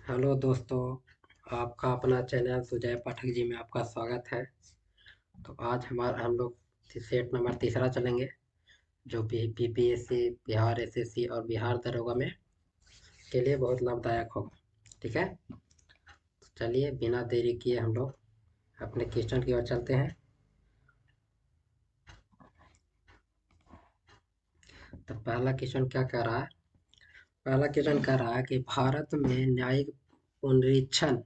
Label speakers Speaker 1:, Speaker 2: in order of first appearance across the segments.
Speaker 1: Hello दोस्तों। आपका अपना चैनल सुजय पाठक जी में आपका स्वागत है। तो आज हम लोग सेट नंबर तीसरा चलेंगे, जो बीपीएससी, बिहार एसएससी और बिहार दरोगा में के लिए बहुत लाभदायक होगा। ठीक है, तो चलिए बिना देरी किए हम लोग अपने क्वेश्चन की ओर चलते हैं। तो पहला क्वेश्चन क्या कह रहा है? पहला क्वेश्चन कह रहा है कि भारत में न्यायिक पुनरीक्षण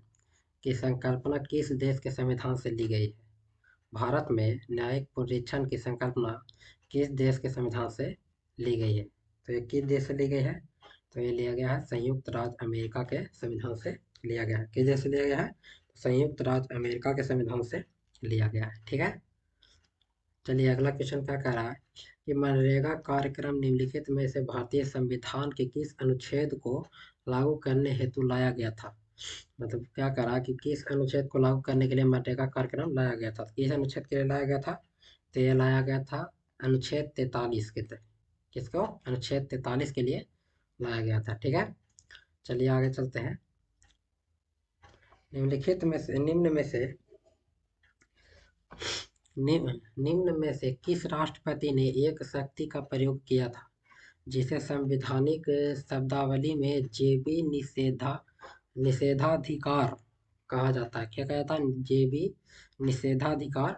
Speaker 1: की संकल्पना किस देश के संविधान से ली गई है? भारत में न्यायिक पुनरीक्षण की संकल्पना किस देश के संविधान से ली गई है? तो ये किस देश से ली गई है? तो ये लिया गया है संयुक्त राज्य अमेरिका के संविधान से लिया गया है। किस देश से लिया गया है? संयुक्त राज्य अमेरिका के संविधान से लिया गया है। ठीक है, चलिए अगला क्वेश्चन क्या कह रहा है कि मनरेगा कार्यक्रम निम्नलिखित में से भारतीय संविधान के किस अनुच्छेद को लागू करने हेतु लाया गया था? मतलब क्या करा कि किस अनुच्छेद को लागू करने के लिए मनरेगा कार्यक्रम लाया गया था? किस अनुच्छेद के लिए लाया गया था? तो ये लाया गया था अनुच्छेद 43 के तहत। किसको? अनुच्छेद 43 के लिए लाया गया था। ठीक है, चलिए आगे चलते हैं। निम्न में से निम्न में से किस राष्ट्रपति ने एक शक्ति का प्रयोग किया था जिसे संवैधानिक शब्दावली में जेबी निषेधाधिकार कहा जाता है? क्या कहा जाता है? जेबी निषेधाधिकार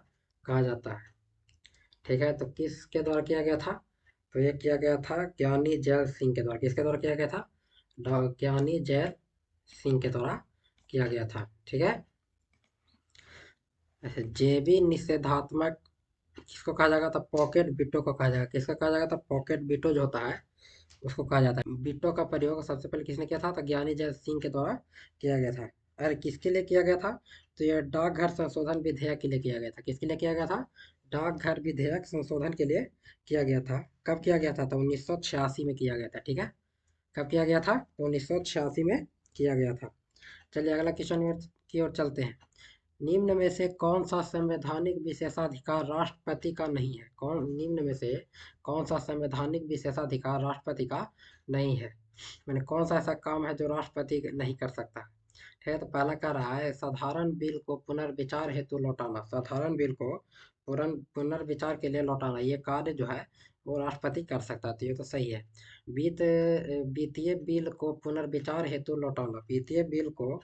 Speaker 1: कहा जाता है। ठीक है, तो किसके द्वारा किया गया था? तो ये किया गया था ज्ञानी जैल सिंह के द्वारा। किसके द्वारा किया गया था? ज्ञानी जैल सिंह के द्वारा किया गया था। ठीक है, ऐसे जेबी निषेधात्मक किसको कहा जाएगा? तो पॉकेट बिटो को कहा जाएगा। किसका कहा जाएगा? तो पॉकेट बिटो जो होता है उसको कहा जाता है। बिटो का प्रयोग सबसे पहले किसने किया था? तो ज्ञानी जैल सिंह के द्वारा किया गया था। अरे किसके लिए किया गया था? तो यह डाकघर संशोधन विधेयक के लिए किया गया था। किसके लिए किया गया था? डाकघर विधेयक संशोधन के लिए किया गया था। कब किया गया था? तो 1986 में किया गया था। ठीक है, कब किया गया था? तो 1986 में किया गया था। चलिए अगला क्वेश्चन की ओर चलते हैं। निम्न में से कौन सा संवैधानिक विशेषाधिकार राष्ट्रपति का नहीं है? निम्न में से कौन सा संवैधानिक विशेषाधिकार राष्ट्रपति का नहीं है? मैंने कौन सा ऐसा काम है जो राष्ट्रपति नहीं कर सकता? ठीक है, तो पहला कह रहा है साधारण बिल को पुनर्विचार हेतु लौटाना। साधारण बिल को पुनर्विचार के लिए लौटाना, ये कार्य जो है वो राष्ट्रपति कर सकता है। तो ये तो सही है। वित्तीय बिल को पुनर्विचार हेतु लौटाना, वित्तीय बिल को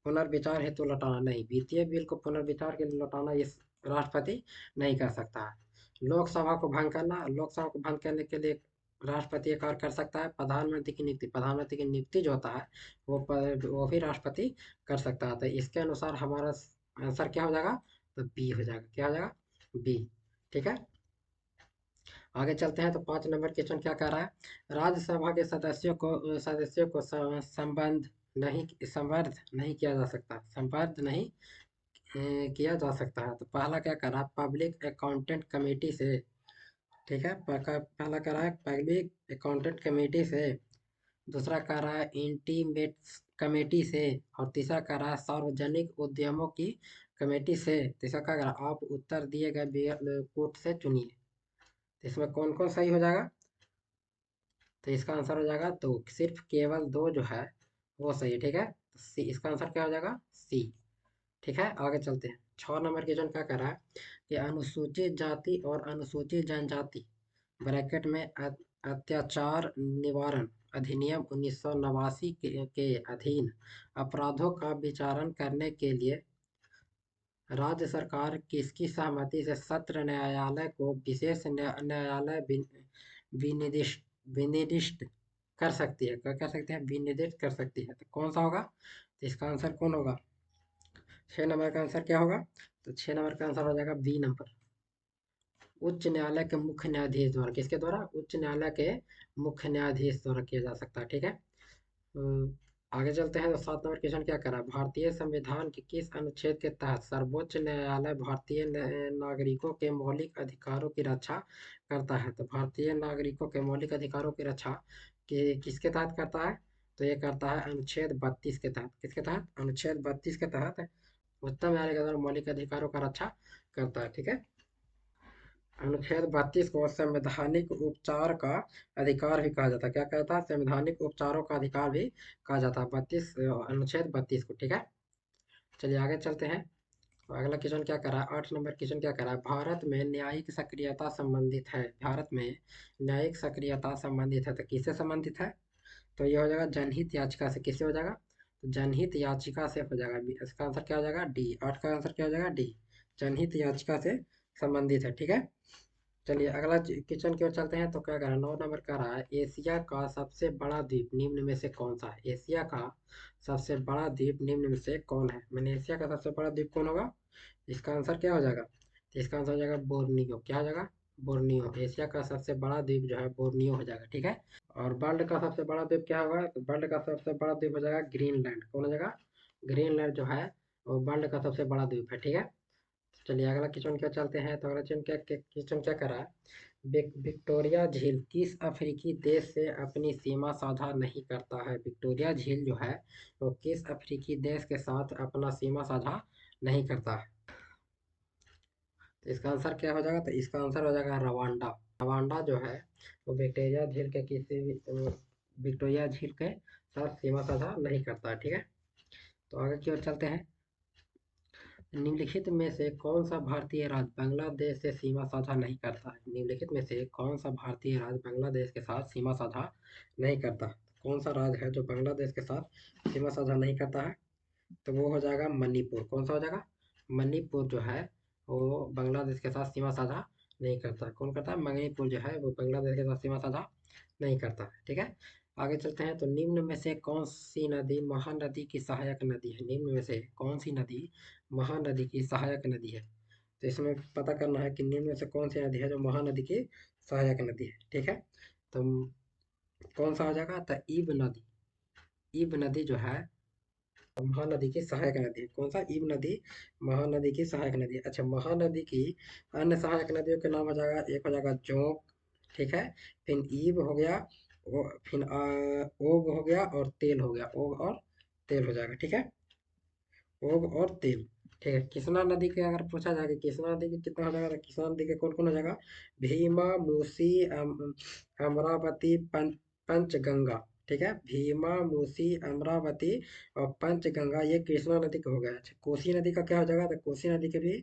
Speaker 1: पुनर्विचार हेतु लौटाना नहीं, वित्तीय बिल को पुनर्विचार के लिए लौटाना ये राष्ट्रपति नहीं कर सकता है। लोकसभा को भंग करना, लोकसभा को भंग करने के लिए राष्ट्रपति ये कार्य कर सकता है। प्रधानमंत्री की नियुक्ति, प्रधानमंत्री की नियुक्ति जो होता है वो भी राष्ट्रपति कर सकता है। तो इसके अनुसार हमारा आंसर क्या हो जाएगा? तो बी हो जाएगा। क्या हो जाएगा? बी। ठीक है, आगे चलते हैं। तो 5 नंबर क्वेश्चन क्या कह रहा है? राज्यसभा के सदस्यों को संबद्ध नहीं किया जा सकता। संबद्ध नहीं किया जा सकता है। तो पहला क्या कर रहा है? पब्लिक अकाउंटेंट कमेटी से। ठीक है, पहला कर रहा है पब्लिक अकाउंटेंट कमेटी से, दूसरा कर रहा है इंटीमेट्स कमेटी से, और तीसरा कर रहा है सार्वजनिक उद्यमों की कमेटी से। तीसरा क्या कर रहा है? आप उत्तर दिए गए कोर्ट से चुनिए। तो इसमें कौन कौन सही हो जाएगा? तो इसका आंसर हो जाएगा, तो सिर्फ केवल दो जो है वो सही है। ठीक है, तो सी, इसका आंसर क्या हो जाएगा? सी। ठीक है, आगे चलते हैं। 6 नंबर क्वेश्चन क्या कर रहा है कि अनुसूचित जाति और अनुसूचित जनजाति ब्रैकेट में अत्याचार निवारण अधिनियम 1989 के अधीन अपराधों का विचारण करने के लिए राज्य सरकार किसकी सहमति से सत्र न्यायालय को विशेष न्यायालय विनिर्दिष्ट विनिर्दिष्ट कर सकती है? क्या कर सकते हैं? विनिर्दिष्ट कर सकती है। तो कौन सा होगा? तो इसका आंसर कौन होगा? 6 नंबर का आंसर क्या होगा? तो 6 नंबर का आंसर हो जाएगा बी नंबर। उच्च न्यायालय के मुख्य न्यायाधीश द्वारा। किसके द्वारा? उच्च न्यायालय के मुख्य न्यायाधीश द्वारा किया जा सकता है। ठीक है, आगे चलते हैं। तो 7 नंबर क्वेश्चन क्या करा? भारतीय संविधान के किस अनुच्छेद के तहत सर्वोच्च न्यायालय भारतीय नागरिकों के मौलिक अधिकारों की रक्षा करता है? तो भारतीय नागरिकों के मौलिक अधिकारों की रक्षा किसके तहत करता है? तो ये करता है अनुच्छेद 32 के तहत। किसके तहत? अनुच्छेद 32 के तहत उच्चतम न्यायालय के द्वारा मौलिक अधिकारों का रक्षा करता है। ठीक है, अनुच्छेद 32 को संवैधानिक उपचार का अधिकार भी कहा जाता है। क्या कहता है? संवैधानिक उपचारों का अधिकार भी कहा जाता है, 32 अनुच्छेद 32 को। ठीक है, चलिए आगे चलते हैं। तो अगला क्वेश्चन क्या कर रहा है? 8 नंबर क्वेश्चन क्या कर रहा है? भारत में न्यायिक सक्रियता संबंधित है। भारत में न्यायिक सक्रियता संबंधित है, तो किससे संबंधित है? तो ये हो जाएगा जनहित याचिका से। किससे हो जाएगा? तो जनहित याचिका से हो जाएगा। इसका आंसर क्या हो जाएगा? डी। 8 का आंसर क्या हो जाएगा? डी। जनहित याचिका से संबंधित है। ठीक है, चलिए अगला क्वेश्चन की ओर चलते हैं। तो क्या कह रहा है? 9 नंबर कह रहा है, एशिया का सबसे बड़ा द्वीप निम्न में से कौन सा है? एशिया का सबसे बड़ा द्वीप निम्न में से कौन है? मैंने एशिया का सबसे बड़ा द्वीप कौन होगा? इसका आंसर क्या हो जाएगा? तो इसका आंसर हो जाएगा बोर्नियो। क्या हो जाएगा? बोर्नियो। एशिया का सबसे बड़ा द्वीप जो है बोर्नियो हो जाएगा। ठीक है, और वर्ल्ड का सबसे बड़ा द्वीप क्या होगा? तो वर्ल्ड का सबसे बड़ा द्वीप हो जाएगा ग्रीनलैंड। कौन हो जाएगा? ग्रीनलैंड जो है वो वर्ल्ड का सबसे बड़ा द्वीप है। ठीक है, चलिए अगला क्वेश्चन क्या चलते हैं। तो अगला क्वेश्चन क्या कर रहा है? विक्टोरिया झील किस अफ्रीकी देश से अपनी सीमा साझा नहीं करता है? विक्टोरिया झील जो है वो किस अफ्रीकी देश के साथ अपना सीमा साझा नहीं करता है? तो इसका आंसर क्या हो जाएगा? तो इसका आंसर हो जाएगा रवांडा। रवांडा जो है वो विक्टोरिया झील के किसी भी विक्टोरिया झील के साथ सीमा साझा नहीं करता है। ठीक है, तो आगे की ओर चलते हैं। निम्नलिखित में से कौन सा भारतीय राज्य बांग्लादेश से सीमा साझा नहीं करता है? निम्नलिखित में से कौन सा भारतीय राज्य बांग्लादेश के साथ सीमा साझा नहीं करता? कौन सा राज्य है जो बांग्लादेश के साथ सीमा साझा नहीं करता है? तो वो हो जाएगा मणिपुर। कौन सा हो जाएगा? मणिपुर जो है वो बांग्लादेश के साथ सीमा साझा नहीं करता। कौन करता है? मणिपुर जो है वो बांग्लादेश के साथ सीमा साझा नहीं करता। ठीक है, आगे चलते हैं। तो निम्न में से कौन सी नदी महानदी की सहायक नदी है? निम्न में से कौन सी नदी महानदी की सहायक नदी है? तो इसमें पता करना है कि निम्न में से कौन सी नदी है जो महानदी की सहायक नदी है। ठीक है, तो कौन सा हो जाएगा? तो ईब नदी। ईब नदी जो है महानदी की सहायक नदी है। कौन सा? ईब नदी महानदी की सहायक नदी है। अच्छा, महानदी की अन्य सहायक नदियों के नाम हो जाएगा, एक हो जाएगा जोंक। ठीक है, फिर ईब हो गया, फिर ओग हो गया और तेल हो गया। ओग और तेल हो जाएगा। ठीक है, ओग और तेल। ठीक है, कृष्णा नदी के अगर पूछा जाए कि कृष्णा नदी के कितना हो जाएगा, तो कृष्णा नदी के कौन कौन हो जाएगा? भीमा, मूसी, अमरावती, पंचगंगा। ठीक है, भीमा, मूसी, अमरावती और पंचगंगा ये कृष्णा नदी का हो गया। अच्छा, कोसी नदी का क्या हो जाएगा? तो कोसी नदी के भी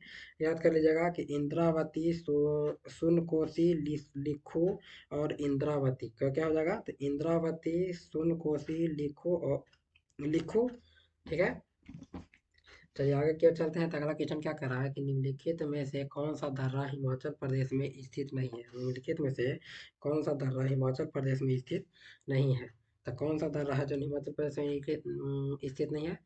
Speaker 1: याद कर लीजिएगा कि इंद्रावती, सुनकोसी, लिखू और इंद्रावती का क्या हो जाएगा? तो इंद्रावती, सुनकोसी, लिखू और लिखू। ठीक है, चलिए आगे की ओर चलते हैं। तो अगला क्वेश्चन क्या कर रहा है कि निम्नलिखित में से कौन सा दर्रा हिमाचल प्रदेश में स्थित नहीं है? निम्नलिखित में से कौन सा दर्रा हिमाचल प्रदेश में स्थित नहीं है? तो कौन सा दर्रा है जो हिमाचल प्रदेश में स्थित नहीं है?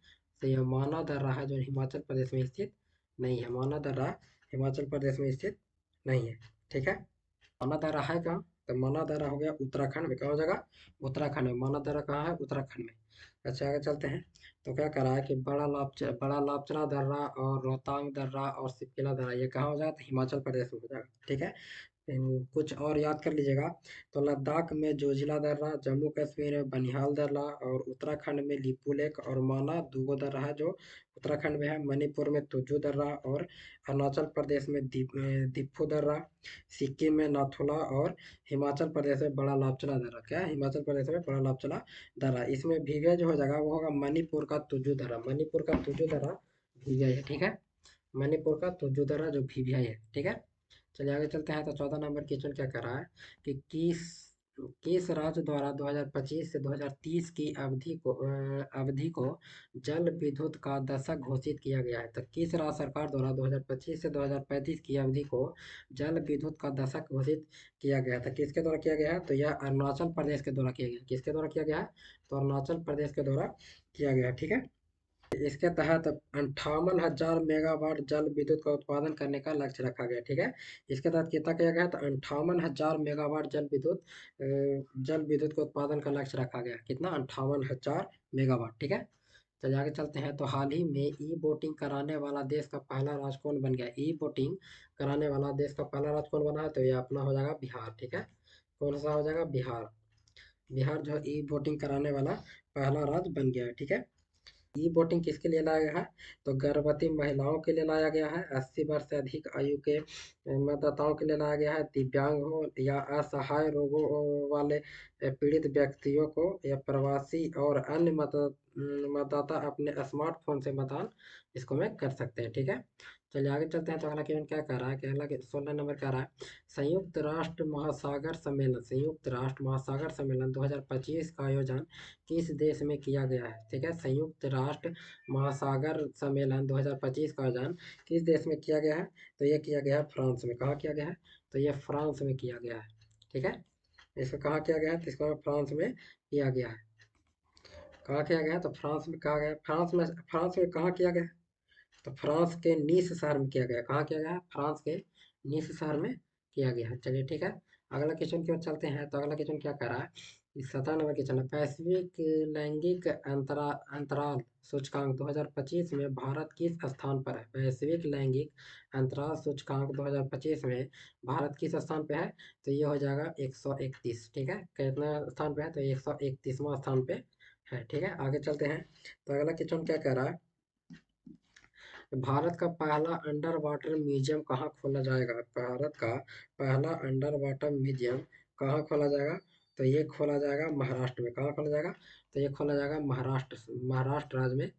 Speaker 1: तो यह माना दर्रा है जो हिमाचल प्रदेश में स्थित नहीं है। माना दर्रा हिमाचल प्रदेश में स्थित नहीं है। ठीक है, माना दर्रा है कहाँ? तो माना दर्रा हो गया उत्तराखंड में। कहाँ हो जाएगा? उत्तराखंड में। माना दर्रा कहाँ है? उत्तराखंड में। अच्छा, आगे चलते हैं। तो क्या करा है कि बड़ा लापचना दर्रा और रोहतांग दर्रा और सिपकिला दर्रा ये कहाँ हो जाएगा? तो हिमाचल प्रदेश में हो जाएगा। ठीक है, कुछ और याद कर लीजिएगा। तो लद्दाख में जोजिला दर्रा, जम्मू कश्मीर में बनिहाल दर्रा और उत्तराखंड में लिपुलेख और माना दूगो दर्रा है जो उत्तराखंड में है। मणिपुर में तुजू दर्रा और अरुणाचल प्रदेश में दिफू दर्रा, सिक्किम में नाथुला और हिमाचल प्रदेश में बड़ा लापचना दर्रा। क्या? हिमाचल प्रदेश में बड़ा लापचना दर्रा। इसमें भीविया जो हो जाएगा वो होगा मणिपुर का तुजू दर्रा। मणिपुर का तुजू दर्रा भीविया है। ठीक है, मणिपुर का तुजू दर्रा जो भीविया है। ठीक है, चलिए आगे चलते हैं। तो 14 नंबर क्वेश्चन क्या कर रहा है कि किस राज्य द्वारा 2025 से 2030 की अवधि को जल विद्युत का दशक घोषित किया गया है? तो किस राज्य सरकार द्वारा 2025 से 2035 की अवधि को जल विद्युत का दशक घोषित किया गया था? किसके द्वारा किया गया है? तो यह अरुणाचल प्रदेश के द्वारा किया गया। किसके द्वारा किया गया है? तो अरुणाचल प्रदेश के द्वारा किया गया। ठीक है, इसके तहत 58,000 मेगावाट जल विद्युत का उत्पादन करने का लक्ष्य रखा गया। ठीक है, इसके तहत कितना किया गया? तो 58,000 मेगावाट जल विद्युत का उत्पादन का लक्ष्य रखा गया। कितना? 58,000 मेगावाट। ठीक है, चलिए आगे चलते हैं। तो हाल ही में ई वोटिंग कराने वाला देश का पहला राज्य कौन बन गया? ई वोटिंग कराने वाला देश का पहला राज्य कौन बना है? तो ये अपना हो जाएगा बिहार। ठीक है, कौन सा हो जाएगा? बिहार। बिहार जो ई वोटिंग कराने वाला पहला राज्य बन गया है। ठीक है, ई वोटिंग किसके लिए लाया गया है? तो गर्भवती महिलाओं के लिए लाया गया है, 80 वर्ष से अधिक आयु के मतदाताओं के लिए लाया गया है, दिव्यांग हो या असहाय रोगों वाले पीड़ित व्यक्तियों को, या प्रवासी और अन्य मतदाता अपने स्मार्टफोन से मतदान इसको में कर सकते हैं। ठीक है, चलिए आगे चलते हैं। तो अगला क्वेश्चन क्या कह रहा है कि अगला 16 नंबर कह रहा है, संयुक्त राष्ट्र महासागर सम्मेलन 2025 का आयोजन किस देश में किया गया है? ठीक है, संयुक्त राष्ट्र महासागर सम्मेलन 2025 का आयोजन किस देश में किया गया है? तो ये किया गया है फ्रांस में। कहाँ किया गया है? तो ये फ्रांस में किया गया है। ठीक है, इसको कहाँ किया गया है? तो इसको फ्रांस में किया गया है। कहाँ किया गया है? तो फ्रांस में कहा गया है। फ्रांस में कहाँ किया गया है? तो फ्रांस के नीस शहर में किया गया। कहाँ किया गया है? फ्रांस के नीस शहर में किया गया है। चलिए ठीक है, अगला क्वेश्चन की ओर चलते हैं। तो अगला क्वेश्चन क्या कर रहा है? इस 17 नंबर क्वेश्चन है, वैश्विक लैंगिक अंतराल सूचकांक 2025 में भारत किस स्थान पर है? वैश्विक लैंगिक अंतराल सूचकांक 2025 में भारत किस स्थान पे है? तो ये हो जाएगा 131। ठीक है, कितना स्थान पे है? तो 131वां स्थान पे है। ठीक है, आगे चलते हैं। तो अगला क्वेश्चन क्या कह रहा है? भारत का पहला अंडर वाटर म्यूजियम कहाँ खोला जाएगा? भारत का पहला अंडर वाटर म्यूजियम कहाँ खोला जाएगा? तो ये खोला जाएगा महाराष्ट्र में। कहाँ खोला जाएगा? तो ये खोला जाएगा महाराष्ट्र राज्य में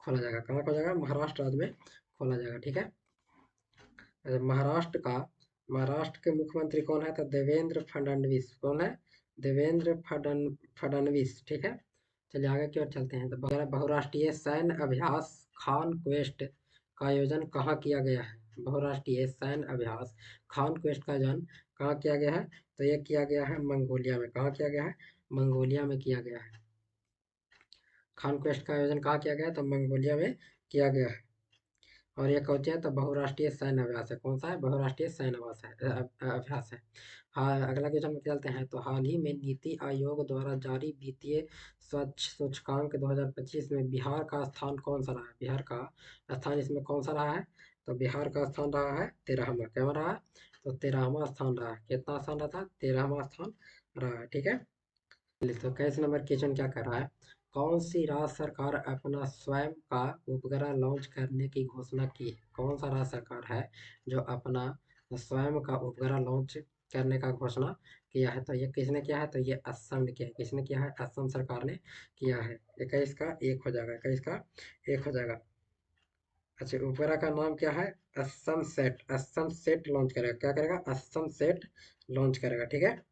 Speaker 1: खोला जाएगा। कहाँ खोला जाएगा? महाराष्ट्र राज्य में खोला जाएगा। ठीक है, महाराष्ट्र के मुख्यमंत्री कौन है? तो देवेंद्र फडणवीस। कौन है? देवेंद्र फडणवीस। ठीक है, चलिए आगे की ओर चलते हैं। तो बहुराष्ट्रीय सैन्य अभ्यास खान क्वेस्ट का आयोजन कहाँ किया गया है? बहुराष्ट्रीय सैन्य अभ्यास खान क्वेस्ट का आयोजन कहाँ किया गया है? तो ये किया गया है मंगोलिया में। कहाँ किया गया है? मंगोलिया में किया गया है। खान क्वेस्ट का आयोजन कहाँ किया गया है? तो मंगोलिया में किया गया है। और ये कौन सा है? तो बहुराष्ट्रीय सैन्य अभ्यास है। कौन सा है? बहुराष्ट्रीय सैन्य अभ्यास है। हाँ, अगला क्वेश्चन में चलते हैं। तो हाल ही में नीति आयोग द्वारा जारी वित्तीय स्वच्छ सूचकांक 2025 में बिहार का स्थान कौन सा रहा है? बिहार का स्थान इसमें कौन सा रहा है? तो बिहार का स्थान रहा है 13वां। क्या रहा है? तो 13वां स्थान रहा है। कितना स्थान रहा था? 13वां स्थान रहा है। ठीक है, तो 21 नंबर क्वेश्चन क्या कर रहा है? कौन सी राज्य सरकार अपना स्वयं का उपग्रह लॉन्च करने की घोषणा की है? कौन सा राज्य सरकार है जो अपना स्वयं का उपग्रह लॉन्च करने का घोषणा किया है? तो ये किसने किया है? तो ये असम ने किया है। किसने किया है? असम सरकार ने किया है। 21 का 1 हो जाएगा। 21 का 1 हो जाएगा। अच्छा, उपग्रह का नाम क्या है? असम सेट लॉन्च करेगा। क्या करेगा? असम सेट लॉन्च करेगा। ठीक है,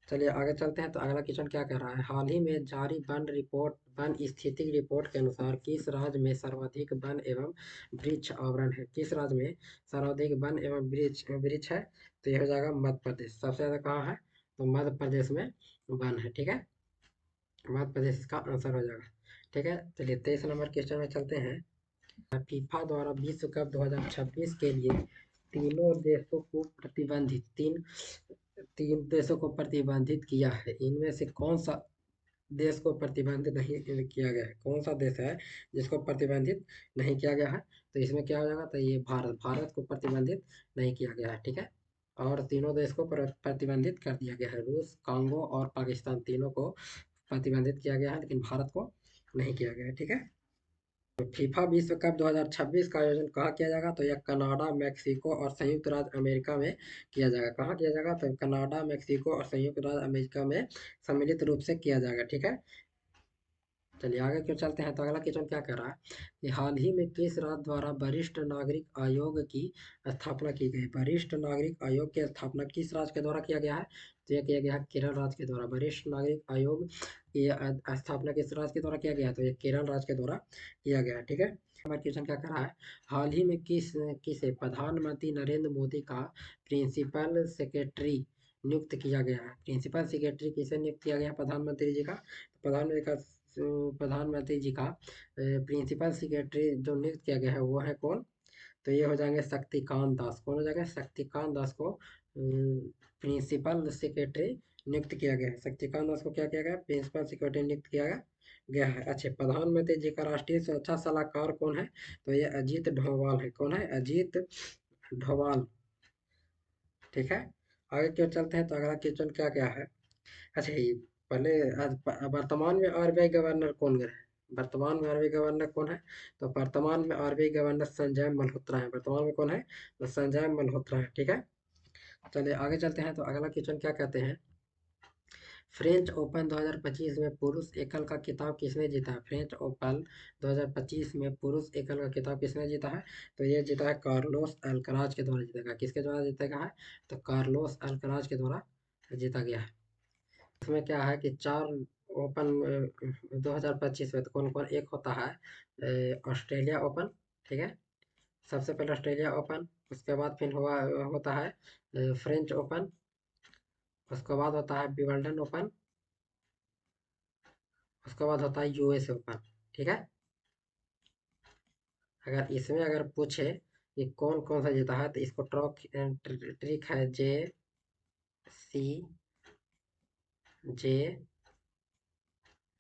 Speaker 1: चलिए आगे चलते हैं। तो अगला क्वेश्चन क्या कह रहा है? हाल ही में जारी वन स्थिति रिपोर्ट के अनुसार किस राज्य में सर्वाधिक वन एवं वृक्ष आवरण है? किस राज्य में सर्वाधिक वन एवं वृक्ष वृक्ष है? तो यह हो जाएगा मध्य प्रदेश। सबसे ज्यादा कहाँ है? तो मध्य प्रदेश में वन है। ठीक है, मध्य प्रदेश इसका आंसर हो जाएगा। ठीक है, चलिए 23 नंबर क्वेश्चन में चलते हैं। फीफा द्वारा विश्व कप 2026 के लिए तीनों देशों को प्रतिबंधित तीन तीन देशों को प्रतिबंधित किया है। इनमें से कौन सा देश को प्रतिबंधित नहीं किया गया है? कौन सा देश है जिसको प्रतिबंधित नहीं किया गया है? तो इसमें क्या हो जाएगा? तो ये भारत को प्रतिबंधित नहीं किया गया है। ठीक है, और तीनों देश को प्रतिबंधित कर दिया गया है। रूस, कांगो और पाकिस्तान, तीनों को प्रतिबंधित किया गया है, लेकिन भारत को नहीं किया गया है। ठीक है, फीफा विश्व कप 2026 का आयोजन कहाँ किया जाएगा? तो यह कनाडा, मेक्सिको और संयुक्त राज्य अमेरिका में किया जाएगा। कहाँ किया जाएगा? तो कनाडा, मेक्सिको और संयुक्त राज्य अमेरिका में सम्मिलित रूप से किया जाएगा। ठीक है, चलिए आगे क्यों चलते हैं। तो अगला क्वेश्चन क्या कर रहा है कि हाल ही में किस राज्य द्वारा वरिष्ठ नागरिक आयोग की स्थापना की गई? वरिष्ठ नागरिक आयोग की स्थापना किस राज्य के द्वारा किया गया है? तो यह किया गया है केरल राज्य के द्वारा। वरिष्ठ नागरिक आयोग की स्थापना किस राज्य के द्वारा किया गया है? तो यह केरल राज्य के द्वारा किया गया है। ठीक है, हमारा क्वेश्चन क्या कर रहा है? हाल ही में किसे प्रधानमंत्री नरेंद्र मोदी का प्रिंसिपल सेक्रेटरी नियुक्त किया गया है? प्रिंसिपल सेक्रेटरी किसे नियुक्त किया गया है प्रधानमंत्री जी का? प्रधानमंत्री जी का प्रिंसिपल सेक्रेटरी जो नियुक्त किया गया है वो है कौन? तो ये हो जाएंगे शक्तिकांत दास। कौन हो जाएगा? शक्तिकांत दास को प्रिंसिपल सेक्रेटरी नियुक्त किया गया है। शक्तिकांत दास को क्या किया गया? प्रिंसिपल सेक्रेटरी नियुक्त किया गया है। अच्छा, प्रधानमंत्री जी का राष्ट्रीय सुरक्षा सलाहकार कौन है? तो ये अजीत डोभाल है। कौन है? अजीत डोभाल। ठीक है, आगे क्यों चलते हैं। तो अगला क्वेश्चन क्या क्या है? अच्छा, ये पहले आज वर्तमान में आरबीआई गवर्नर कौन है? वर्तमान में आरबीआई गवर्नर कौन है? तो वर्तमान में आरबीआई गवर्नर संजय मल्होत्रा है। वर्तमान में कौन है? तो संजय मल्होत्रा है। ठीक है, चलिए आगे चलते हैं। तो अगला क्वेश्चन क्या कहते हैं, फ्रेंच ओपन 2025 में पुरुष एकल का खिताब किसने जीता है? फ्रेंच ओपन 2025 में पुरुष एकल का खिताब किसने जीता है? तो ये जीता है कार्लोस अल्कराज के द्वारा जीता गया। किसके द्वारा जीता गया है? तो कार्लोस अल्कराज के द्वारा जीता गया है। इसमें क्या है कि 4 ओपन 2025 में तो कौन कौन, एक होता है ऑस्ट्रेलिया ओपन, ठीक है, सबसे पहले ऑस्ट्रेलिया ओपन, उसके बाद फिर हुआ होता है फ्रेंच ओपन, उसके बाद होता है विंबलडन ओपन, उसके बाद होता है यूएस ओपन। ठीक है, अगर इसमें अगर पूछे कि कौन कौन सा जीता है तो इसको ट्रिक है सी जे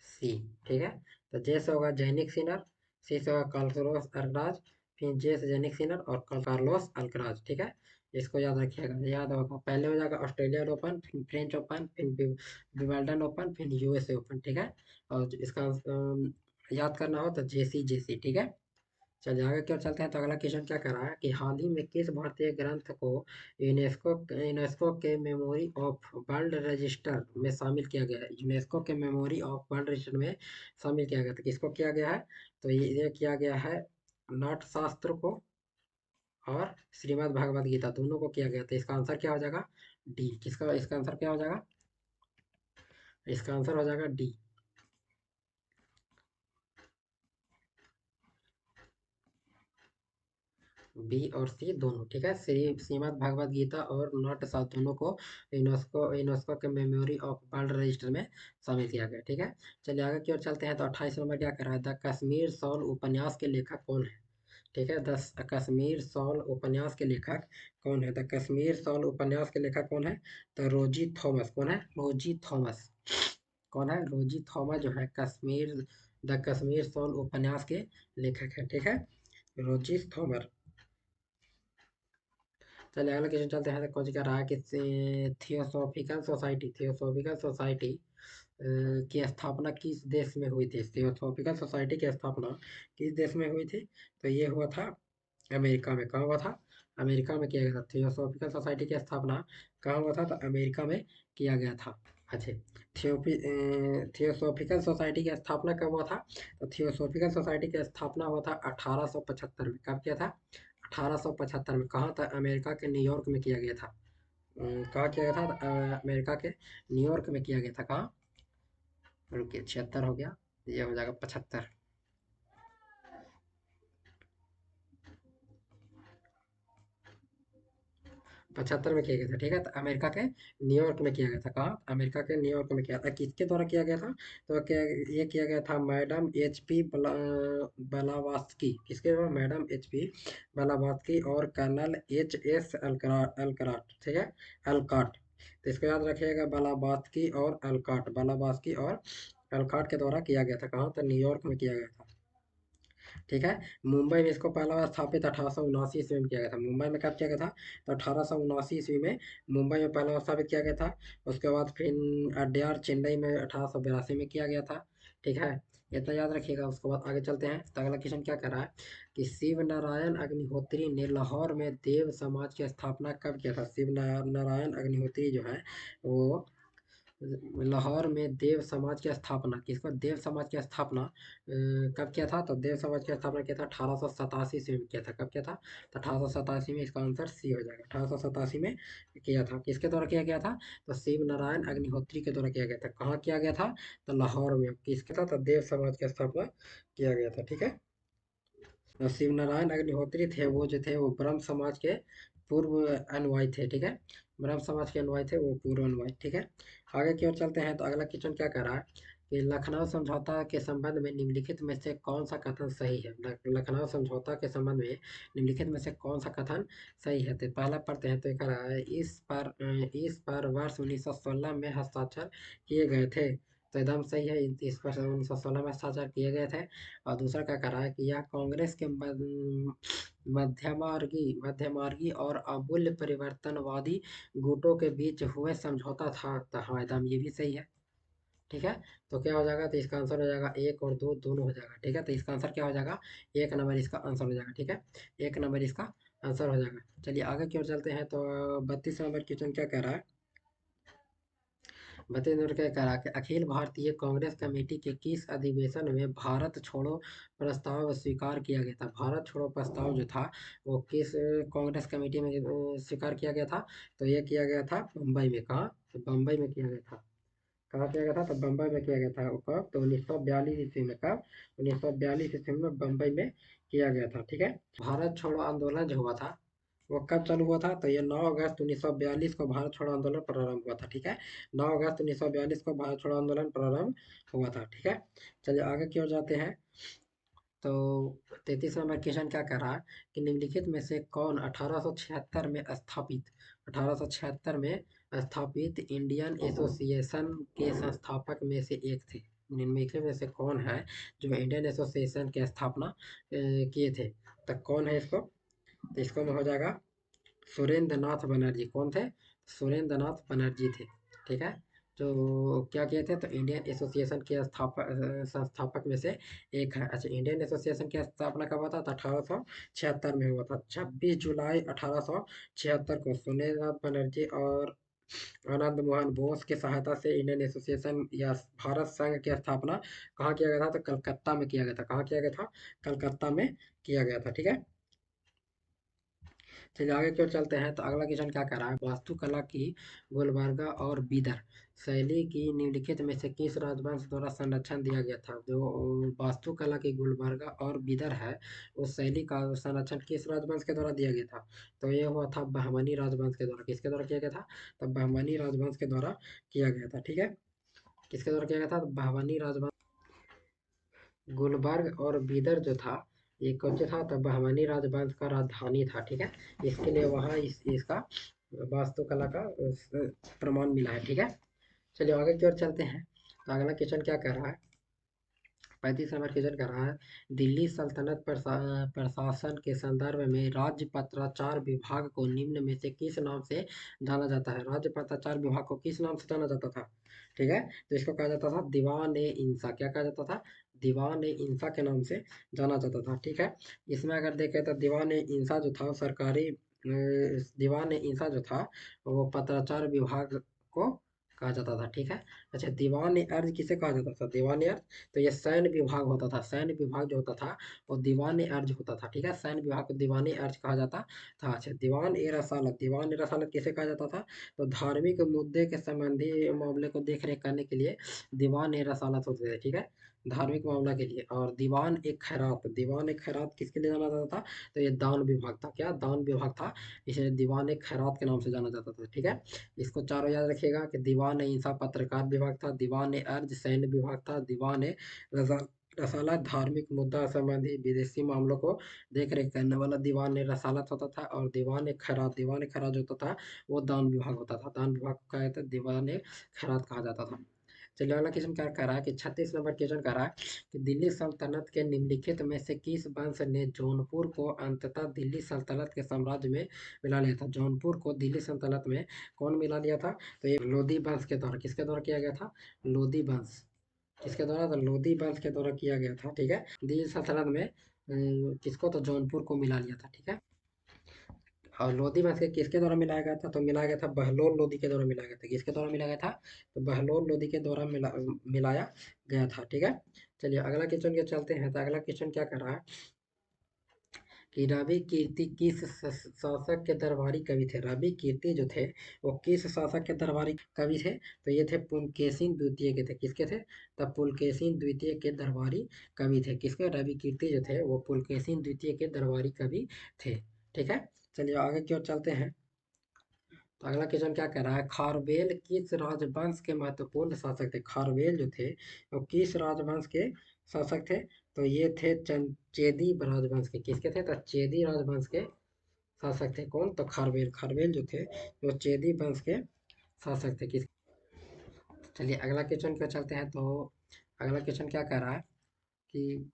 Speaker 1: सी। ठीक है, तो जे से होगा जैनिक सिनर, सी से होगा कार्लोस अल्कराज, फिर जे से जैनिक सिनर और कार्लोस अल्कराज। ठीक है, इसको याद रखिएगा, याद होगा। पहले हो जाएगा ऑस्ट्रेलियन ओपन, फिर फ्रेंच ओपन, फिर विंबलडन ओपन, फिर यूएसए ओपन। ठीक है, और इसका याद करना हो तो जेसी। ठीक है, चलिए आगे क्यों चलते हैं। तो अगला क्वेश्चन क्या कर रहा है कि हाल ही में किस भारतीय ग्रंथ को यूनेस्को यूनेस्को के मेमोरी ऑफ वर्ल्ड रजिस्टर में शामिल किया गया है? यूनेस्को के मेमोरी ऑफ वर्ल्ड रजिस्टर में शामिल किया गया, तो किसको किया गया है? तो ये किया गया है नाट्यशास्त्र को और श्रीमद् भगवद गीता दोनों को किया गया। तो इसका आंसर क्या हो जाएगा? डी। किसका इसका आंसर क्या हो जाएगा? इसका आंसर हो जाएगा डी। बी और सी दोनों। ठीक है, श्रीमद् भगवद गीता और नाट्यशास्त्र दोनों को यूनेस्को के मेमोरी ऑफ वर्ल्ड रजिस्टर में शामिल किया गया। ठीक है, चलिए आगे की ओर चलते हैं। तो 28 नंबर क्या कर रहा है, द कश्मीर शॉल उपन्यास के लेखक कौन है? ठीक है, द कश्मीर शॉल उपन्यास के लेखक कौन है? द कश्मीर शॉल उपन्यास के लेखक कौन है? तो रोजी थॉमस। कौन है? रोजी थॉमस। कौन है? रोजी थॉमस जो है कश्मीर द कश्मीर शॉल उपन्यास के लेखक है। ठीक है, रोजी थॉमस। चलिए अगला क्वेश्चन चलते हैं। तो कौन कह रहा है कि थियोसॉफिकल सोसाइटी की स्थापना किस देश में हुई थी? थियोसॉफिकल सोसाइटी की स्थापना किस देश में हुई थी? तो ये हुआ था अमेरिका में। कहाँ हुआ था? अमेरिका में किया गया था। थियोसॉफिकल सोसाइटी की स्थापना कहाँ हुआ था? तो अमेरिका में किया गया था। अच्छा, थियोसॉफिकल सोसाइटी की स्थापना कब हुआ था? तो थियोसॉफिकल सोसाइटी की स्थापना हुआ था 1875 में। कब किया था? 1875 में। कहाँ था? अमेरिका के न्यूयॉर्क में किया गया था। कहाँ किया गया था? अमेरिका के न्यूयॉर्क में किया गया था। कहाँ? रुकिए, 76 हो गया, ये हो जाएगा 75। 75 में किया गया था। ठीक है, तो अमेरिका के न्यूयॉर्क में किया गया था। कहाँ? अमेरिका के न्यूयॉर्क में किया था। किसके द्वारा किया गया था? तो क्या ये किया गया था मैडम एच पी ब्लावात्स्की। किसके द्वारा? मैडम एच पी ब्लावात्स्की और कर्नल एच एस अलकराट। ठीक है, अलकाट। तो इसको याद रखिएगा, ब्लावात्स्की और अलकाट, ब्लावात्स्की और अलकाट के द्वारा किया गया था। कहाँ? तो न्यूयॉर्क में किया गया था। ठीक है, मुंबई में इसको पहला बार स्थापित 1879 ईस्वी में किया गया था। मुंबई में कब किया गया था? तो 1879 ईस्वी में मुंबई में पहला बार स्थापित किया गया था। उसके बाद फिर अड्यार चेन्नई में 1882 में किया गया था। ठीक है, इतना याद रखिएगा। उसके बाद आगे चलते हैं। तो अगला क्वेश्चन क्या कर रहा है कि शिव नारायण अग्निहोत्री ने लाहौर में देव समाज की स्थापना कब किया था? शिव नारायण अग्निहोत्री जो है वो लाहौर में देव समाज की स्थापना, किसको? देव समाज की स्थापना कब किया था? तो देव समाज की स्थापना किया था 1887 ईस्वी में किया था। कब किया था? तो 1887 में। इसका आंसर सी हो जाएगा। 1887 में किया था। किसके द्वारा किया गया था? तो शिव नारायण अग्निहोत्री के द्वारा किया गया था। कहाँ किया गया था? तो लाहौर में। किसके था? तो देव समाज की स्थापना किया गया था। ठीक है, जो शिव नारायण अग्निहोत्री थे वो जो थे वो ब्रह्म समाज के पूर्व अनुयायी थे। ठीक है, ब्रह्म समाज के अनुयायी थे वो, पूर्व अनुयायी। ठीक है, आगे की ओर चलते हैं। तो अगला क्वेश्चन क्या कह रहा है कि लखनऊ समझौता के संबंध में निम्नलिखित में से कौन सा कथन सही है? लखनऊ समझौता के संबंध में निम्नलिखित में से कौन सा कथन सही है? तो पहला पढ़ते हैं। तो ये कह रहा है इस पर वर्ष 1916 में हस्ताक्षर किए गए थे। तो एकदम सही है, इस पर 1916 में हस्ताक्षर किए गए थे। और दूसरा क्या कर रहा है कि यह कांग्रेस के मध्यमार्गी और अमूल्य परिवर्तनवादी गुटों के बीच हुए समझौता था। तो हाँ, एकदम ये भी सही है। ठीक है। तो क्या हो जाएगा, तो इसका आंसर हो जाएगा 1 और 2 दोनों हो जाएगा। ठीक है, तो इसका आंसर क्या हो जाएगा, 1 नंबर इसका आंसर हो जाएगा। ठीक है, 1 नंबर इसका आंसर हो जाएगा। चलिए आगे की ओर चलते हैं। तो 32 नंबर क्वेश्चन क्या कह रहा है, 32 नंबर क्या कह रहा है कि अखिल भारतीय कांग्रेस कमेटी के किस अधिवेशन में भारत छोड़ो प्रस्ताव स्वीकार किया गया था। भारत छोड़ो प्रस्ताव जो था वो किस कांग्रेस कमेटी में स्वीकार किया गया था, तो ये किया गया था बम्बई में। कहाँ, तो बम्बई में किया गया था। कहाँ किया गया था, तो बम्बई में किया गया था। वो कब, तो 1942 ईस्वी में। कब, 1942 ईस्वी में बम्बई में किया गया था। ठीक है, भारत छोड़ो आंदोलन जो हुआ था वो कब चालू हुआ था, तो ये 9 अगस्त 1942 को भारत छोड़ो आंदोलन प्रारंभ हुआ था। ठीक है, 9 अगस्त 1942 को भारत छोड़ो आंदोलन प्रारंभ हुआ था। ठीक है, चलिए आगे की ओर जाते हैं। तो 33 नंबर क्वेश्चन क्या कर रहा है कि निम्नलिखित में से कौन 1876 में स्थापित, 1876 में स्थापित इंडियन एसोसिएशन के संस्थापक में से एक थे। निम्नलिखित में से कौन है जो इंडियन एसोसिएशन की स्थापना किए थे, तो कौन है इसको, तो इसको में हो जाएगा सुरेंद्र नाथ बनर्जी। कौन थे, सुरेंद्र नाथ बनर्जी थे। ठीक है, जो क्या किए थे, तो इंडियन एसोसिएशन के संस्थापक में से एक है। अच्छा, इंडियन एसोसिएशन की स्थापना कब हुआ था, तो 1876 में हुआ था। 26 जुलाई 1876 को सुरेंद्र नाथ बनर्जी और आनंद मोहन बोस की सहायता से इंडियन एसोसिएशन या भारत संघ की स्थापना कहाँ किया गया था, तो कलकत्ता में किया गया था। कहाँ किया गया था, कलकत्ता में किया गया था। ठीक है, चलिए आगे की ओर चलते हैं। तो अगला क्वेश्चन क्या कह रहा है, वास्तुकला की गुलबर्गा और बीदर शैली की निम्नलिखित में से किस राजवंश द्वारा संरक्षण दिया गया था। जो वास्तुकला की गुलबर्गा और बीदर है उस शैली का संरक्षण किस राजवंश के द्वारा दिया गया था, तो ये हुआ था बहमनी राजवंश के द्वारा। किसके द्वारा किया गया था, तो बहमनी राजवंश के द्वारा किया गया था। ठीक है, किसके द्वारा किया गया था, तो बहमनी राजवंश। गुलबर्ग और बीदर जो था ये कौन सा था, तो बहमनी राजवंश का राजधानी था। ठीक है, इसके लिए वहाँ इसका वास्तुकला का प्रमाण मिला है। ठीक है, चलिए आगे की ओर चलते हैं। तो अगला क्वेश्चन क्या कह रहा है, 35 नंबर क्वेश्चन कर रहा है, दिल्ली सल्तनत प्रशासन के संदर्भ में राज्य पत्राचार विभाग को निम्न में से किस नाम से जाना जाता है। राज्य पत्राचार विभाग को किस नाम से जाना जाता था, ठीक है, तो इसको कहा जाता था दीवान ए इंसा। क्या कहा जाता था, दीवान ए इंसा के नाम से जाना जाता था। ठीक है, इसमें अगर देखें तो दीवान ए इंसा जो था सरकारी दीवान ए इंसा जो था वो पत्राचार विभाग को कहा जाता था। ठीक है, अच्छा दीवान ए अर्ज किसे कहा जाता था, दीवान ए अर्ज, तो ये सैन्य विभाग होता था। सैन्य विभाग जो होता था वो दीवान ए अर्ज होता था। ठीक है, सैन्य विभाग को दीवान ए अर्ज कहा जाता था। अच्छा दीवान ए रसालत, दीवान ए रसालत किसे कहा जाता था, तो धार्मिक मुद्दे के संबंधी मामले को देख रेख करने के लिए दीवान ए रसालत होते थे। ठीक है, धार्मिक मामला के लिए। और दीवान ए खैरात, दीवान ए खैरात किसके लिए जाना जाता था, तो ये दान विभाग था। क्या, दान विभाग था, इसे दीवान ए खैरात के नाम से जाना जाता था। ठीक है, इसको चारों याद रखिएगा कि दीवान ए इंसाफ पत्रकार विभाग था, दीवान ए अर्ज सैन्य विभाग था, दीवान ए रसा रसालत धार्मिक मुद्दा संबंधी विदेशी मामलों को देख रेख करने वाला दीवान ए रसालत होता था। और दीवान ए खैरात जो होता था वो दान विभाग होता था। दान विभाग को क्या कहते हैं, दीवान ए खैरात कहा जाता था। चलिए अगला क्वेश्चन क्या कह रहा है कि 36 नंबर क्वेश्चन कह रहा है कि दिल्ली सल्तनत के निम्नलिखित में से किस वंश ने जौनपुर को अंततः दिल्ली सल्तनत के साम्राज्य में मिला लिया था। जौनपुर को दिल्ली सल्तनत में कौन मिला लिया था, तो ये लोधी वंश के द्वारा। किसके द्वारा किया गया था, लोधी वंश। किसके द्वारा, तो लोधी वंश के द्वारा किया गया था। ठीक है, दिल्ली सल्तनत में किसको, तो जौनपुर को मिला लिया था। ठीक है, और लोधी वंश के किसके द्वारा मिलाया गया था, तो मिलाया गया था बहलोल लोधी के द्वारा मिलाया गया था। किसके द्वारा मिलाया गया था, तो बहलोल लोधी के द्वारा मिलाया गया था। ठीक है, चलिए अगला क्वेश्चन के चलते हैं। तो अगला क्वेश्चन क्या कर रहा है कि रवि कीर्ति किस शासक के दरबारी कवि थे। रवि कीर्ति जो थे वो किस शासक के दरबारी कवि थे, तो ये थे पुलकेशिन द्वितीय के थे। किसके थे, तो पुलकेशिन द्वितीय के दरबारी कवि थे। किसके, रवि कीर्ति जो थे वो पुलकेशिन द्वितीय के दरबारी कवि थे। ठीक है, चलिए आगे की ओर चलते हैं। तो अगला क्वेश्चन क्या कह रहा है, खारवेल किस राजवंश के महत्वपूर्ण शासक थे। खारवेल जो थे वो किस राजवंश के शासक थे, तो ये थे चेदी राजवंश के। किसके थे, तो चेदी राजवंश के शासक थे। कौन, तो खारवेल। खारवेल जो थे वो चेदी वंश के शासक थे। किस, चलिए अगला क्वेश्चन पे चलते हैं। तो अगला क्वेश्चन क्या कह रहा है कि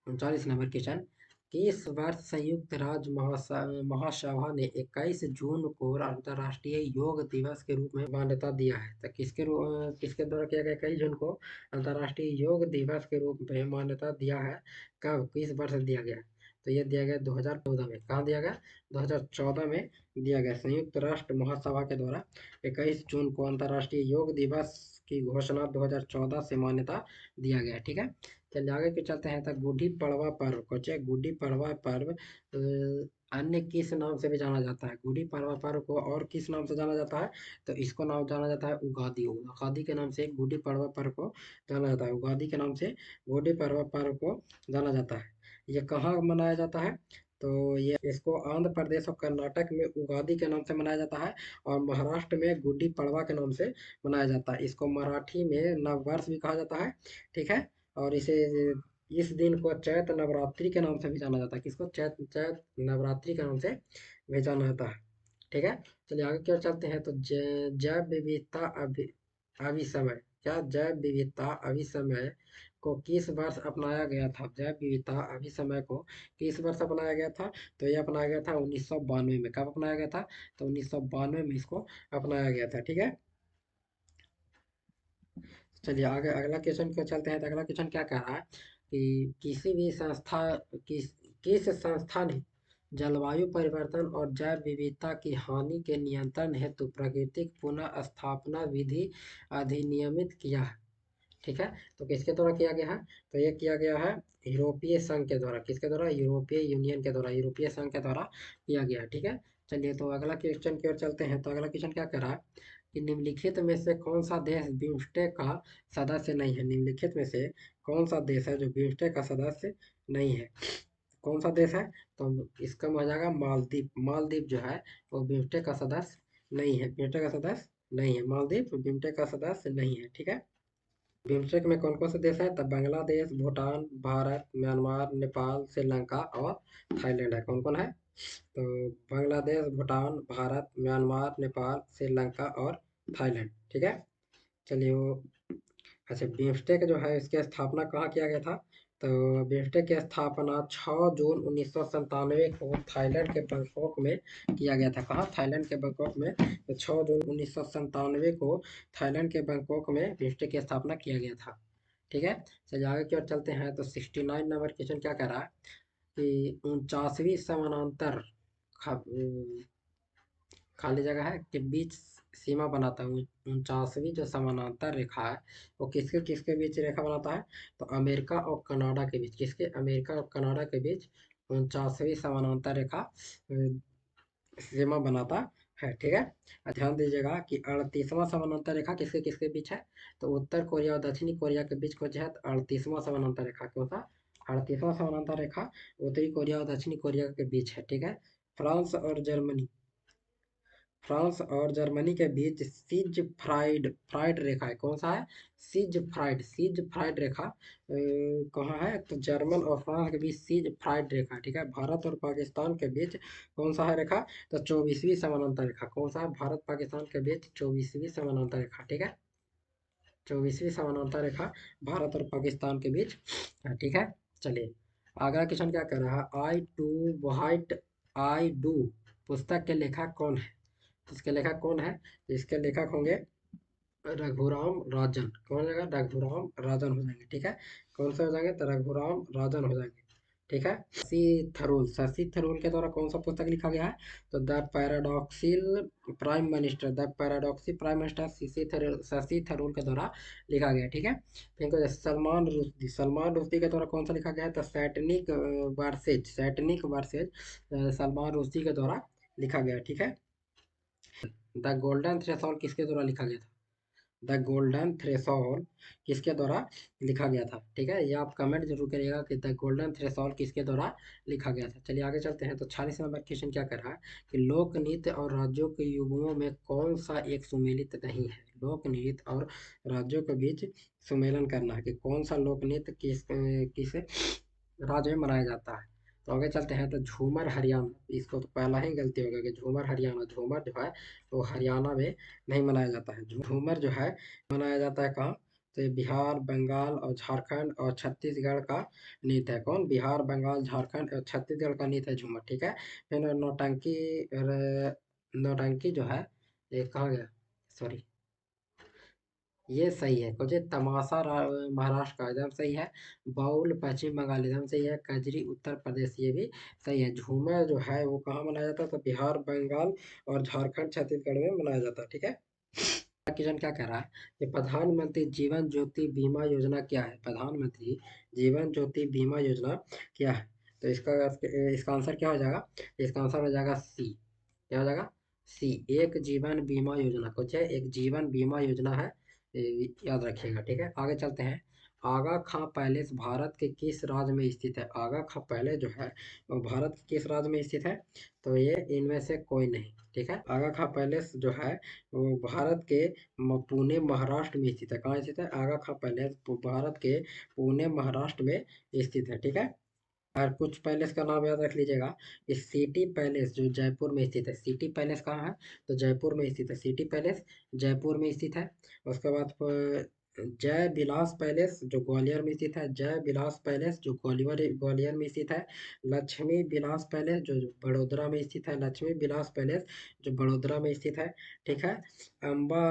Speaker 1: 39 नंबर क्वेश्चन किस वर्ष संयुक्त राज्य महासभा ने 21 जून को अंतर्राष्ट्रीय योग दिवस के रूप में मान्यता दिया है? तो किसके द्वारा किया गया 21 जून को अंतर्राष्ट्रीय योग दिवस के रूप में मान्यता दिया है? कब, किस वर्ष दिया गया? तो ये दिया गया 2014 में। कहाँ दिया गया? 2014 में दिया गया। संयुक्त राष्ट्र महासभा के द्वारा 21 जून को अंतर्राष्ट्रीय योग दिवस की घोषणा 2014 से मान्यता दिया गया। ठीक है, चलिए आगे के चलते हैं। तो गुड्डी पड़वा पर्व को, चाहे गुड्डी पड़वा पर्व अन्य किस नाम से भी जाना जाता है? गुड्डी पड़वा पर्व को और किस नाम से जाना जाता है? तो इसको नाम जाना जाता है उगादी। उगादी के नाम से गुड्डी पड़वा पर्व को जाना जाता है। उगादी के नाम से गुड्डी पड़वा पर्व को जाना जाता है। ये कहाँ मनाया जाता है? तो ये इसको आंध्र प्रदेश और कर्नाटक में उगादी के नाम से मनाया जाता है, और महाराष्ट्र में गुड्डी पड़वा के नाम से मनाया जाता है। इसको मराठी में नववर्ष भी कहा जाता है। ठीक है, और इस दिन को चैत्र नवरात्रि के नाम से भी जाना जाता है। किसको? चैत्र नवरात्रि के नाम से भी जाना जाता है। ठीक है, चलिए आगे की ओर चलते हैं। तो जैव विविधता अभिसमय, क्या जैव विविधता अभिसमय को किस वर्ष अपनाया गया था? जैव विविधता अभिसमय को किस वर्ष अपनाया गया था? तो ये अपनाया गया था 1992 में। कब अपनाया गया था? तो 1992 में इसको अपनाया गया था। ठीक है, चलिए आगे अगला क्वेश्चन को चलते हैं। तो अगला क्वेश्चन क्या कह रहा है कि किसी भी संस्था किस संस्था ने जलवायु परिवर्तन और जैव विविधता की हानि के नियंत्रण हेतु प्राकृतिक पुनः स्थापना विधि अधिनियमित किया है? ठीक है, तो किसके द्वारा किया गया है? तो ये किया गया है यूरोपीय संघ के द्वारा। किसके द्वारा? यूरोपीय यूनियन के द्वारा, यूरोपीय संघ के द्वारा किया गया है। ठीक है, चलिए तो अगला क्वेश्चन की ओर चलते हैं। तो अगला क्वेश्चन क्या कर रहा है कि निम्नलिखित में से कौन सा देश बिम्स्टेक का सदस्य नहीं है? निम्नलिखित में से कौन सा देश है जो बिम्स्टेक का सदस्य नहीं है? कौन सा देश है? तो इसका हो जाएगा मालदीव। मालदीव जो है वो बिम्स्टेक का सदस्य नहीं है। बिम्स्टेक का सदस्य नहीं है, मालदीव बिम्स्टेक का सदस्य नहीं है। ठीक है, बिम्स्टेक में कौन कौन से देश है? तो बांग्लादेश, भूटान, भारत, म्यांमार, नेपाल, श्रीलंका और थाईलैंड है। कौन कौन है? तो बांग्लादेश, भूटान, भारत, म्यांमार, नेपाल, श्रीलंका और थाईलैंड। ठीक है, चलिए वो अच्छा, बिम्स्टेक जो है इसकी स्थापना कहाँ किया गया था? तो बिम्स्टेक की स्थापना 6 जून 1997 को थाईलैंड के बैंकॉक में किया गया था। कहाँ? थाईलैंड के बैंकॉक में। तो 6 जून 1997 को थाईलैंड के बैंकॉक में बिम्स्टेक की स्थापना किया गया था। ठीक है, चलिए आगे की ओर चलते हैं। तो 69 नंबर क्वेश्चन क्या कह रहा है कि 49वीं समानांतर खाली जगह है के बीच सीमा बनाता है। 49वीं जो समानांतर रेखा है वो किसके किसके बीच रेखा बनाता है? तो अमेरिका और कनाडा के बीच। किसके? अमेरिका और कनाडा के बीच 49वीं समानांतर रेखा सीमा बनाता है। ठीक है, ध्यान दीजिएगा कि 38वां समानांतर रेखा किसके किसके बीच है? तो उत्तर कोरिया और दक्षिणी कोरिया के बीच कुछ है। तो 38वां समानांतर रेखा कौन सा? 38वां समानांतर रेखा उत्तरी कोरिया और दक्षिणी कोरिया के बीच है। ठीक है, फ्रांस और जर्मनी, फ्रांस और जर्मनी के बीच सिज फ्राइड फ्राइड रेखा है। कौन सा है? सिज फ्राइड रेखा कहाँ है? तो जर्मन और फ्रांस के बीच सिज फ्राइड रेखा। ठीक है, भारत और पाकिस्तान के बीच कौन सा है रेखा? तो 24वीं समानांतर रेखा। कौन सा है? भारत पाकिस्तान के बीच 24वीं समानांतर रेखा। ठीक है, 24वीं समानांतर रेखा भारत और पाकिस्तान के बीच है। ठीक है, चलिए अगला क्वेश्चन क्या कर रहा है? आई टू वाइट आई डू पुस्तक के लेखक कौन है? इसके लेखक कौन है? तो इसके लेखक होंगे रघुराम राजन। कौन हो जाएगा? रघुराम राजन हो जाएंगे। ठीक है, कौन से हो जाएंगे? तो रघुराम राजन हो जाएंगे। ठीक है, शशि थरूर के द्वारा कौन सा पुस्तक लिखा गया है? तो the paradoxical prime minister, the paradoxical prime minister Shashi Tharoor के द्वारा लिखा गया है। ठीक है, फिर सलमान रुश्दी के द्वारा कौन सा लिखा गया है? तो सैटनिक वर्सेज सलमान रुश्दी के द्वारा लिखा गया है। ठीक है, द गोल्डन थ्रेशोल्ड किसके द्वारा लिखा गया था? द गोल्डन थ्रेशोल्ड किसके द्वारा लिखा गया था? ठीक है, ये आप कमेंट जरूर करिएगा कि द गोल्डन थ्रेशोल्ड किसके द्वारा लिखा गया था। चलिए आगे चलते हैं। तो 46 नंबर क्वेश्चन क्या कर रहा है कि लोक नृत्य और राज्यों के युग्मों में कौन सा एक सुमेलित नहीं है? लोक नृत्य और राज्यों के बीच सुमेलन करना है कि कौन सा लोक नृत्य किस राज्य में मनाया जाता है। तो आगे चलते हैं। तो झूमर हरियाणा, इसको तो पहला ही गलती हो गया कि झूमर हरियाणा, झूमर जो है वो हरियाणा में नहीं मनाया जाता है। झूमर जो है मनाया जाता है कहाँ? तो ये बिहार, बंगाल और झारखंड और छत्तीसगढ़ का नृत्य है। कौन? बिहार, बंगाल, झारखंड और छत्तीसगढ़ का नृत्य है झूमर। ठीक है। फिर नौटंकी, नौटंकी जो है ये कहाँ गया, सॉरी, ये सही है। कुछ तमाशा महाराष्ट्र का एकदम सही है। बाउल पश्चिम बंगाल एकदम सही है। कजरी उत्तर प्रदेश ये भी सही है। झूमर जो है वो कहाँ मनाया जाता है? तो बिहार, बंगाल और झारखंड छत्तीसगढ़ में मनाया जाता है। ठीक है। किशन क्या कह रहा है कि प्रधानमंत्री जीवन ज्योति बीमा योजना क्या है? प्रधानमंत्री जीवन ज्योति बीमा योजना क्या है? तो इसका आंसर क्या हो जाएगा? इसका आंसर हो जाएगा सी। क्या हो जाएगा? सी। एक जीवन बीमा योजना। कुछ है, एक जीवन बीमा योजना है, याद रखिएगा। ठीक है। आगे चलते हैं। आगा खां पैलेस भारत के किस राज्य में स्थित है? आगा खां पैलेस जो है वो भारत के किस राज्य में स्थित है? तो ये इनमें से कोई नहीं। ठीक है। आगा खां पैलेस जो है वो भारत के पुणे महाराष्ट्र में स्थित है। कहाँ स्थित है? आगा खां पैलेस भारत के पुणे महाराष्ट्र में स्थित है। ठीक है। और कुछ पैलेस का नाम याद रख लीजिएगा। सिटी पैलेस जो जयपुर में स्थित है। सिटी पैलेस कहाँ है? तो जयपुर में स्थित है। सिटी पैलेस जयपुर में स्थित है। उसके बाद जय विलास पैलेस जो ग्वालियर में स्थित है। जय विलास पैलेस जो ग्वालियर ग्वालियर में स्थित है। लक्ष्मी विलास पैलेस जो बड़ोदरा में स्थित है। लक्ष्मी विलास पैलेस जो बड़ोदरा में स्थित है। ठीक है। अम्बा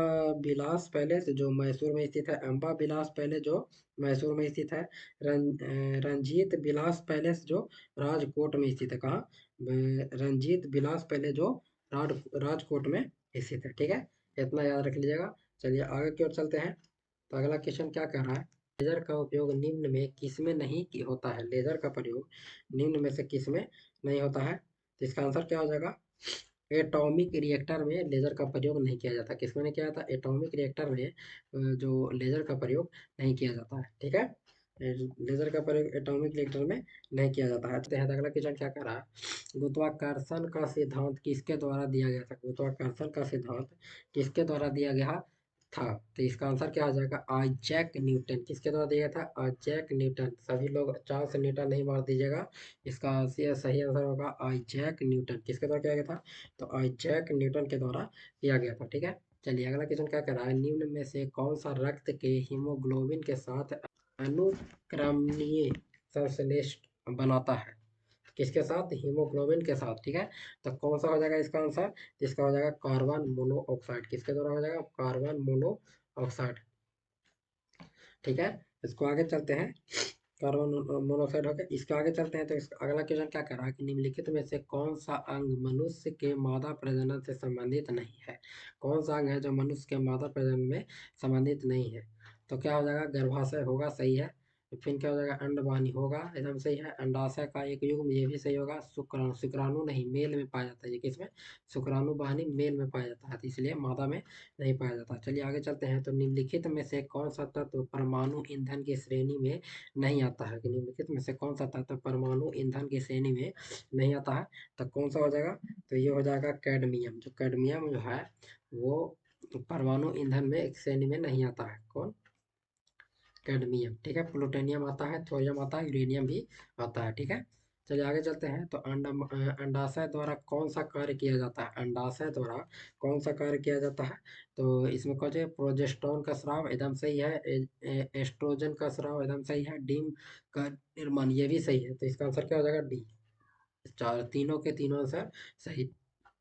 Speaker 1: विलास पैलेस जो मैसूर में स्थित है। अम्बा विलास पैलेस जो मैसूर में स्थित है। रंजीत विलास पैलेस जो राजकोट में स्थित है। कहाँ? रंजीत विलास पैलेस जो राजकोट में स्थित है। ठीक है। इतना याद रख लीजिएगा। चलिए आगे की ओर चलते हैं। तो अगला क्वेश्चन क्या कह रहा है? लेजर का उपयोग निम्न में किसमें नहीं होता है? लेजर का प्रयोग निम्न में से किसमें नहीं होता है? तो इसका आंसर क्या हो जाएगा? एटॉमिक रिएक्टर में लेजर का प्रयोग नहीं किया जाता। किसमें नहीं किया जाता? एटॉमिक रिएक्टर में जो लेजर का प्रयोग नहीं किया जाता है। ठीक है। लेजर का प्रयोग एटॉमिक रिएक्टर में नहीं किया जाता है। तो अगला क्वेश्चन क्या कह रहा है? गुरुत्वाकर्षण का सिद्धांत किसके द्वारा दिया गया था? गुरुत्वाकर्षण का सिद्धांत किसके द्वारा दिया गया था? तो इसका आंसर क्या हो जाएगा? Isaac Newton. किसके द्वारा दिया गया था? Isaac Newton. सभी लोग चार्ल्स न्यूटन नहीं मार दीजिएगा। इसका सही आंसर होगा आइजैक न्यूटन। किसके द्वारा किया गया था? तो आइजैक न्यूटन के द्वारा किया गया था। ठीक है। चलिए अगला क्वेश्चन क्या कर रहा है? निम्न में से कौन सा रक्त के हीमोग्लोबिन के साथ अनुक्रमणीय संश्लेष बनाता है? किसके साथ? हीमोग्लोबिन के साथ। ठीक है। तो कौन सा हो जाएगा इसका आंसर? इसका हो जाएगा कार्बन मोनोऑक्साइड। किसके द्वारा हो जाएगा? Carbon monoxide. ठीक है। इसको आगे चलते हैं। कार्बन मोनोऑक्साइड हो गया। इसके आगे चलते हैं। तो अगला क्वेश्चन क्या कर रहा है कि निम्नलिखित में से कौन सा अंग मनुष्य के मादा प्रजनन से संबंधित नहीं है? कौन सा अंग है जो मनुष्य के मादा प्रजनन में संबंधित नहीं है? तो क्या हो जाएगा? गर्भाशय होगा, सही है। फिर क्या हो जाएगा? अंडवाहिनी होगा, एकदम सही है। अंडाशय का एक युग्म, ये भी सही होगा। शुक्राणु, शुक्राणु नहीं, मेल में पाया जाता है। ये किसमें? शुक्राणु वाहिनी मेल में पाया जाता है, तो इसलिए मादा में नहीं पाया जाता। चलिए आगे चलते हैं। तो निम्नलिखित में से कौन सा तत्व परमाणु ईंधन की श्रेणी में नहीं आता है? कि निम्नलिखित में से कौन सा तत्व परमाणु ईंधन की श्रेणी में नहीं आता है? तो कौन सा हो जाएगा? तो ये हो जाएगा कैडमियम। जो कैडमियम जो है वो परमाणु ईंधन में एक श्रेणी में नहीं आता है। कौन? कैडमियम। ठीक है। प्लूटोनियम आता है, थोरियम आता है, यूरेनियम भी आता है। ठीक है। चलिए आगे चलते हैं। तो अंडाशय द्वारा कौन सा कार्य किया जाता है? अंडाशय द्वारा कौन सा कार्य किया जाता है? तो इसमें कुछ है, प्रोजेस्टेरोन का स्राव एकदम सही है। एस्ट्रोजन का स्राव एकदम सही है। डीम का निर्माण, ये भी सही है। तो इसका आंसर क्या हो जाएगा? डी। चार, तीनों के तीनों आंसर सही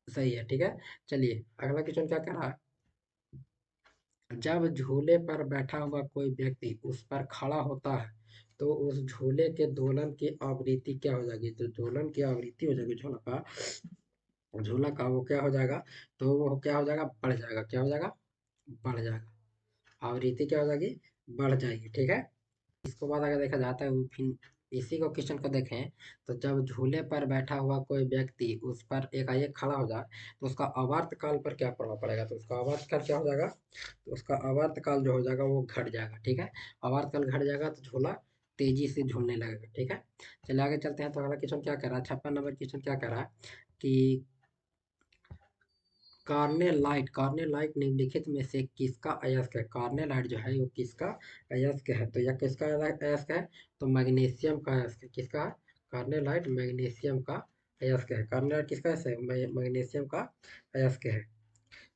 Speaker 1: सही है। ठीक है। चलिए अगला क्वेश्चन क्या कर रहा है? जब झूले पर बैठा हुआ कोई व्यक्ति उस पर खड़ा होता है तो उस झूले के दोलन की आवृत्ति क्या हो जाएगी? तो दोलन की आवृत्ति हो जाएगी झूला का वो क्या हो जाएगा? तो वो क्या हो जाएगा? बढ़ जाएगा। क्या हो जाएगा? बढ़ जाएगा। आवृत्ति क्या हो जाएगी? बढ़ जाएगी। ठीक है। इसको बाद अगर देखा जाता है फिर इसी को क्वेश्चन को देखें। तो जब झूले पर बैठा हुआ कोई व्यक्ति उस पर एकाएक खड़ा हो जाए तो उसका आवर्तकाल पर क्या प्रभाव पड़ेगा? तो उसका आवर्तकाल क्या हो जाएगा? तो उसका आवर्तकाल जो हो जाएगा वो घट जाएगा। ठीक है। आवर्तकाल घट जाएगा तो झूला तेजी से झूलने लगेगा। ठीक है। चलिए आगे चलते हैं। तो अगला क्वेश्चन क्या कर रहा है? 56 नंबर क्वेश्चन क्या कर रहा है कि कार्नेलाइट निम्नलिखित में से किसका अयस्क है? कार्नेलाइट जो है वो किसका अयस्क है? तो यह किसका अयस्क है? तो मैग्नीशियम का अयस्क है। किसका? कार्नेलाइट मैग्नीशियम का अयस्क है। कार्नेलाइट किसका अयस्क है? मैग्नीशियम का अयस्क है।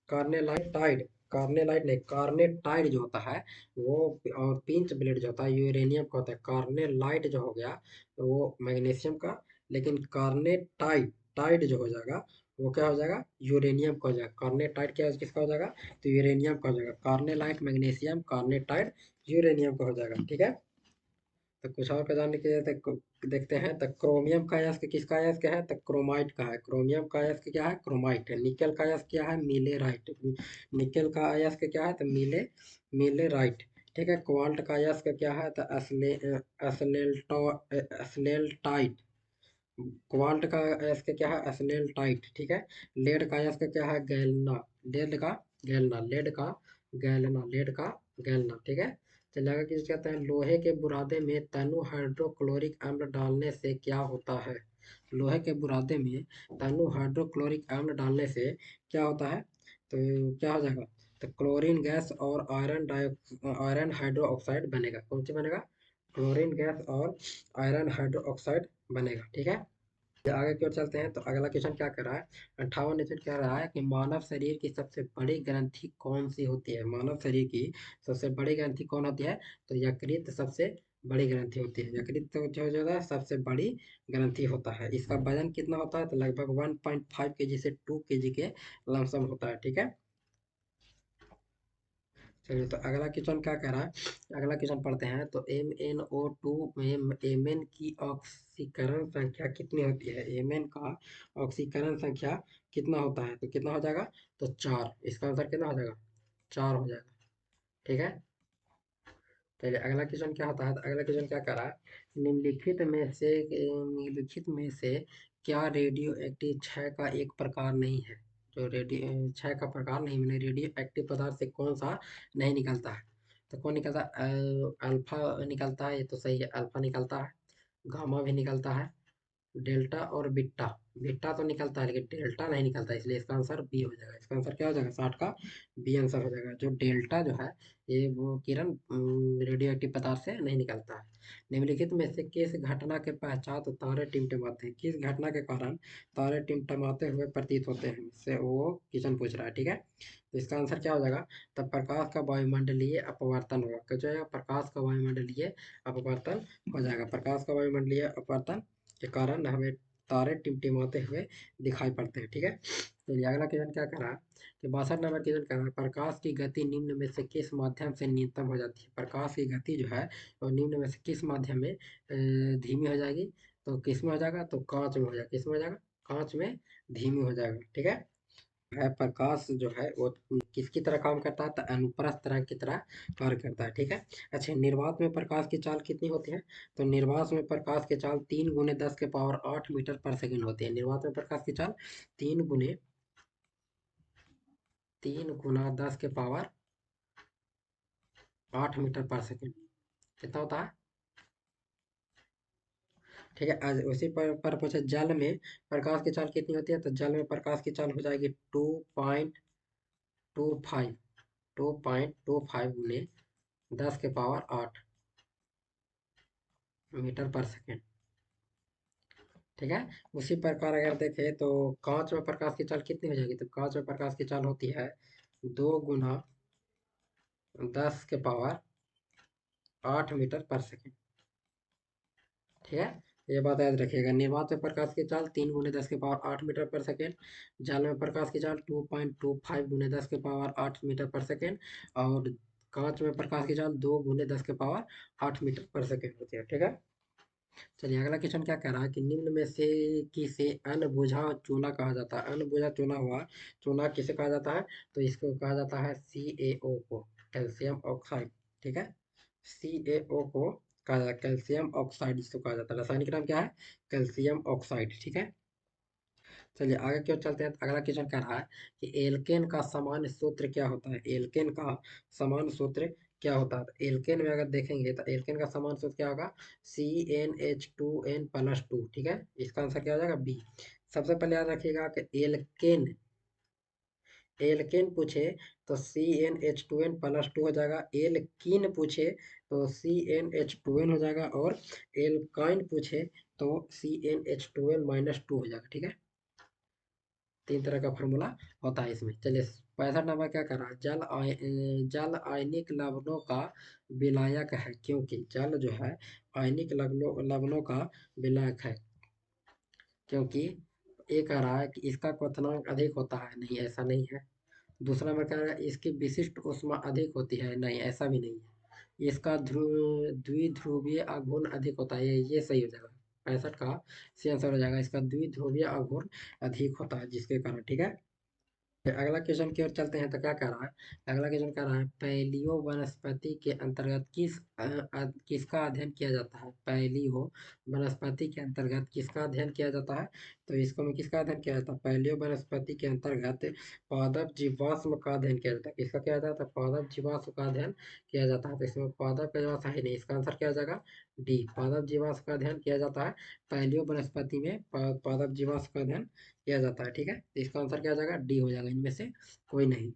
Speaker 1: कार्नेलाइट टाइड कार्नेलाइट नहीं, कार्नेटाइड जो होता है वो, और पिंच ब्लेड जो होता है यूरेनियम का होता है। कार्नेलाइट जो हो गया तो वो मैग्नीशियम का, लेकिन कार्नेटाइड टाइड जो हो जाएगा वो क्या हो जाएगा, यूरेनियम का हो जाएगा। कार्नेटाइड क्या किसका हो जाएगा, तो यूरेनियम का हो जाएगा। कार्नेलाइट मैग्नीशियम, कार्नेटाइड यूरेनियम का हो जाएगा। ठीक है, तो कुछ और का जानने के लिए देखते हैं। तो क्रोमियम का अयस्क किसका अयस्क है, तो क्रोमाइट का है। क्रोमियम का अयस्क क्या है, क्रोमाइट है। निकेल का अयस्क क्या है, मिलेराइट। निकेल का अयस्क क्या है, तो मिलेराइट। ठीक है, क्वाल्ट का अयस्क क्या है, तो असलेल्टाइट। क्वाल्ट का अयस्क क्या है, असलेल्टाइट। ठीक है, लेड का अयस्क क्या है, गैलना। लेड का गैलना, लेड का गैलना। ठीक है, चलिए आगे किस कहते हैं, लोहे के बुरादे में तनु हाइड्रोक्लोरिक अम्ल डालने से क्या होता है। लोहे के बुरादे में तनु हाइड्रोक्लोरिक अम्ल डालने से क्या होता है, तो क्या हो जाएगा, तो क्लोरीन गैस और आयरन हाइड्रो ऑक्साइड बनेगा। कौन सी बनेगा, क्लोरीन गैस और आयरन हाइड्रो ऑक्साइड बनेगा। ठीक है, आगे की ओर चलते हैं। तो अगला क्वेश्चन क्या कर रहा है, 58 क्वेश्चन कह रहा है कि मानव शरीर की सबसे बड़ी ग्रंथि कौन सी होती है। मानव शरीर की सबसे बड़ी ग्रंथि कौन होती है, तो यकृत सबसे बड़ी ग्रंथि होती है। यकृत तो जो है सबसे बड़ी ग्रंथि होता है। इसका वजन कितना होता है, तो लगभग 1.5 केजी से 2 केजी के लमसम होता है। ठीक है, चलिए तो अगला क्वेश्चन क्या कह रहा है, अगला क्वेश्चन पढ़ते हैं। तो MnO2 में Mn की ऑक्सीकरण संख्या कितनी होती है। Mn का ऑक्सीकरण संख्या कितना होता है, तो कितना हो जाएगा, तो 4। इसका आंसर कितना हो जाएगा, 4 हो जाएगा। ठीक है, चलिए अगला क्वेश्चन क्या होता है, तो अगला क्वेश्चन क्या कर रहा है, निम्नलिखित में से क्या रेडियो एक्टिव क्षय का एक प्रकार नहीं है। जो रेडियो क्षय का प्रकार नहीं, मैंने रेडियो एक्टिव पदार्थ से कौन सा नहीं निकलता है, तो कौन निकलता है, अल्फा निकलता है, ये तो सही है, अल्फा निकलता है। गामा भी निकलता है, डेल्टा और बीटा। बीटा तो निकलता है लेकिन डेल्टा नहीं निकलता, इसलिए इसका आंसर बी हो जाएगा। इसका आंसर क्या हो जाएगा, 60 का बी आंसर हो जाएगा। जो डेल्टा जो है ये वो किरण रेडियो एक्टिव पदार्थ से नहीं निकलता है। निम्नलिखित में से किस घटना के पश्चात तारे टिमटिमाते हैं। किस घटना के कारण तारे टिमटिमाते हुए प्रतीत होते हैं, इससे वो क्वेश्चन पूछ रहा है। ठीक है, तो इसका आंसर क्या हो जाएगा, तब प्रकाश का वायुमंडलीय अपवर्तन होगा। क्या जाएगा, प्रकाश का वायुमंडलीय अपवर्तन हो जाएगा। प्रकाश का वायुमंडलीय अपवर्तन के कारण हमें तारे टिमटिमाते हुए दिखाई पड़ते हैं। ठीक है, चलिए अगला क्वेश्चन क्या कर रहा है, कि 62 नंबर क्वेश्चन कर रहा है, प्रकाश की गति निम्न में से किस माध्यम से न्यूनतम हो जाती है। प्रकाश की गति जो है वो निम्न में से किस माध्यम में धीमी हो जाएगी, तो किस में हो जाएगा, तो कांच में हो जाएगा। किस में हो जाएगा, कांच में धीमी हो जाएगा। ठीक है, प्रकाश जो है वो किसकी तरह काम करता है, तो अनुप्रस्थ तरंग की तरह कार्य करता है। ठीक है, अच्छा, निर्वात में प्रकाश की चाल कितनी होती है, तो निर्वात में प्रकाश की चाल 3 गुने 10 के पावर 8 मीटर पर सेकंड होती है। निर्वात में प्रकाश की चाल 3 गुने 3 गुना 10 के पावर 8 मीटर पर सेकंड कितना होता है। ठीक है, आज उसी पर पूछे, जल में प्रकाश की चाल कितनी होती है, तो जल में प्रकाश की चाल हो जाएगी 2.25 2.25 गुने 10 के पावर 8 मीटर पर सेकेंड। ठीक है, उसी प्रकार अगर देखें तो कांच में प्रकाश की चाल कितनी हो जाएगी, तो कांच में प्रकाश की चाल होती है 2 गुना 10 के पावर 8 मीटर पर सेकेंड। ठीक है, ये बात याद रखिएगा। निर्वात में प्रकाश की चाल 3 गुने 10 के पावर 8 मीटर पर सेकेंड। जल में प्रकाश की चाल 2.25 गुने 10 के पावर 8 मीटर पर सेकेंड। और कांच में प्रकाश की चाल 2 गुने 10 के पावर 8 मीटर पर सेकेंड होती है। ठीक है, चलिए अगला क्वेश्चन क्या कह रहा है, कि निम्न में से किसे अनबुझा चूना कहा जाता है। अनबुझा चूना हुआ, चूना किसे कहा जाता है, तो इसको कहा जाता है CaO को, कैल्शियम ऑक्साइड। ठीक है, CaO को कहा जाता है कैल्शियम ऑक्साइड, इसको कहा जाता है। रासायनिक नाम क्या है, कैल्शियम ऑक्साइड। ठीक है, चलिए आगे की ओर चलते हैं। तो अगला क्वेश्चन कह रहा है कि एल्केन का सामान्य सूत्र क्या होता है। एल्केन का सामान्य सूत्र क्या होता है, तो एल्केन में अगर देखेंगे तो एल्केन का सामान्य सूत्र क्या होगा, CnH2n+2। ठीक है, इसका आंसर क्या हो जाएगा, बी। सबसे पहले याद रखिएगा कि एल्केन एल्केन पूछे तो CnH2n+2 हो जाएगा। एल्कीन पूछे तो CnH2n हो जाएगा। और एल्काइन पूछे तो CnH2n-2 हो जाएगा। ठीक है, 3 तरह का फॉर्मूला होता है इसमें। चलिए 65 नंबर क्या कर रहा है, जल आयनिक लवणों का विलायक है, क्योंकि जल जो है आयनिक लवणों का विलायक है, क्योंकि ये कह रहा है कि इसका क्वथनांक अधिक होता है, नहीं ऐसा नहीं है। दूसरा नंबर कह रहा है इसकी विशिष्ट ऊष्मा अधिक होती है, नहीं ऐसा भी नहीं है। इसका द्विध्रुवीय आघूर्ण अधिक होता है, ये सही हो जाएगा। 65 का सी आंसर हो जाएगा, इसका द्विध्रुवीय आघूर्ण अधिक होता है, जिसके कारण, ठीक है। अगला क्वेश्चन की ओर चलते हैं, तो क्या कह रहा है, अगला क्वेश्चन कह रहा है पैलियो वनस्पति के अंतर्गत किसका अध्ययन किया जाता है, पैलियो वनस्पति के अंतर्गत किसका अध्ययन किया जाता है। तो इसको में किसका अध्ययन किया जाता है, पैलियो वनस्पति के अंतर्गत पादप जीवाश्म का अध्ययन किया जाता है, किसका किया जाता है, पादप जीवाश्म का अध्ययन किया जाता है। तो इसमें पादप का जीवाश्म है नहीं, इसका आंसर क्या हो जाएगा, डी, पादप जीवाश्म का अध्ययन किया जाता है। पैलियो वनस्पति में पादप जीवाश्म का अध्ययन किया जाता है, ठीक है। तो इसका आंसर क्या हो जाएगा, डी हो जाएगा, इनमें से कोई नहीं।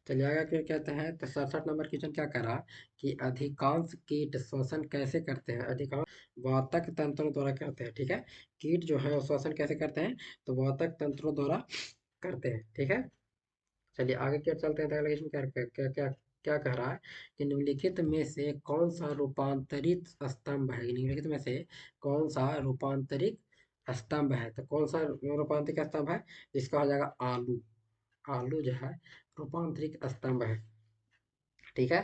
Speaker 1: चलिए आगे क्या कहते हैं, तो 67 नंबर क्वेश्चन क्या कह रहा है कि अधिकांश कीट श्वसन कैसे करते हैं, अधिकांश वातक तंत्रों द्वारा करते हैं, ठीक है। कीट जो है वो श्वसन कैसे करते हैं, तो वातक तंत्रों द्वारा करते हैं, ठीक है। चलिए आगे क्या चलते हैं, तो अगला क्वेश्चन क्या क्या क्या क्या कह रहा है कि निम्नलिखित में से कौन सा रूपांतरित स्तंभ है, निम्नलिखित में से कौन सा रूपांतरित स्तंभ है, तो कौन सा रूपांतरित स्तंभ है, इसका हो जाएगा आलू, आलू जो है रूपांतरित स्तंभ है, ठीक है।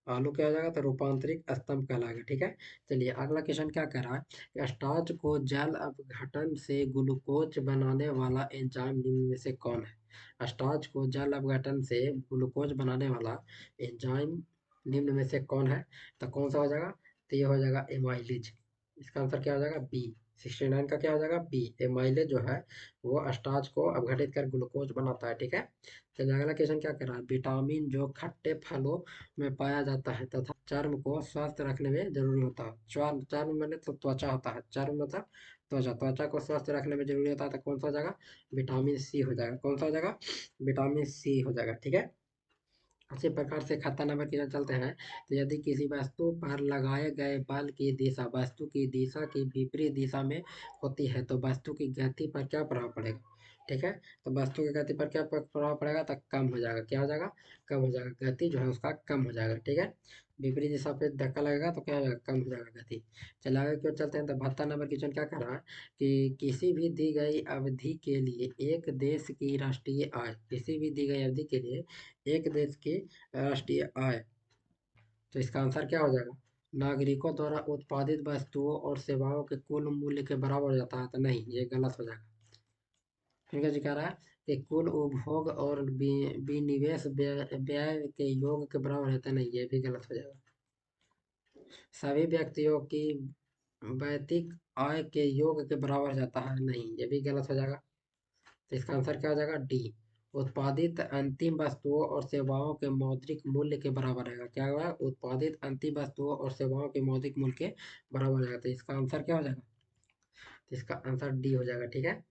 Speaker 1: आलू क्या हो जाएगा, तो रूपांतरित स्तंभ कहलाएगा, ठीक है। चलिए अगला क्वेश्चन क्या कह रहा है कि स्टार्च को जल अपघटन से ग्लूकोज बनाने वाला एंजाइम निम्न में से कौन है, स्टार्च को जल अपघटन से ग्लूकोज बनाने वाला एंजाइम निम्न में से कौन है, तो कौन सा हो जाएगा, तो ये हो जाएगा एमाइलेज, इसका आंसर क्या हो जाएगा, बी, 69 का क्या हो जाएगा, बी, एमाइलेज जो है वो स्टार्च को अपघटित कर ग्लूकोज बनाता है, ठीक है। चलिए अगला क्वेश्चन क्या कर रहा है, विटामिन जो खट्टे फलों में पाया जाता है तथा चर्म को स्वस्थ रखने में जरूरी होता है, चर्म मैंने तो त्वचा होता है, चर्म मतलब त्वचा, त्वचा को स्वस्थ रखने में जरूरी होता है, तो कौन सा हो जाएगा, विटामिन सी हो जाएगा, कौन सा हो जाएगा, विटामिन सी हो जाएगा, ठीक है। इसी प्रकार से खत्ता नंबर की तरफ चलते हैं, तो यदि किसी वस्तु पर लगाए गए बल की दिशा वस्तु की दिशा की विपरीत दिशा में होती है, तो वस्तु की गति पर क्या प्रभाव पड़ेगा, ठीक है। तो वस्तु की गति पर क्या प्रभाव पड़ेगा, तो कम हो जाएगा, क्या हो जाएगा, कम हो जाएगा, गति जो है उसका कम हो जाएगा, ठीक है। विपरीत दिशा पे धक्का लगेगा तो क्या हो जाएगा, कम हो जाएगा गति। चलिए आगे क्यों चलते हैं, तो 72 नंबर क्वेश्चन क्या कर रहा है कि किसी भी दी गई अवधि के लिए एक देश की राष्ट्रीय आय, किसी भी दी गई अवधि के लिए एक देश की राष्ट्रीय आय, तो इसका आंसर क्या हो जाएगा, नागरिकों द्वारा उत्पादित वस्तुओं और सेवाओं के कुल मूल्य के बराबर हो जाता है, तो नहीं, ये गलत हो जाएगा। फिर क्या कह रहा है कि कुल उपभोग और विनिवेश व्यय के योग के बराबर रहता है, नहीं ये भी गलत हो जाएगा। सभी व्यक्तियों की वैयक्तिक आय के योग के बराबर हो जाता है, नहीं ये भी गलत हो जाएगा। तो इसका आंसर क्या हो जाएगा, डी, उत्पादित अंतिम वस्तुओं और सेवाओं के मौद्रिक मूल्य के बराबर रहेगा, क्या होगा, उत्पादित अंतिम वस्तुओं और सेवाओं के मौद्रिक मूल्य के बराबर रहेगा, तो इसका आंसर क्या हो जाएगा, तो इसका आंसर डी हो जाएगा, ठीक है।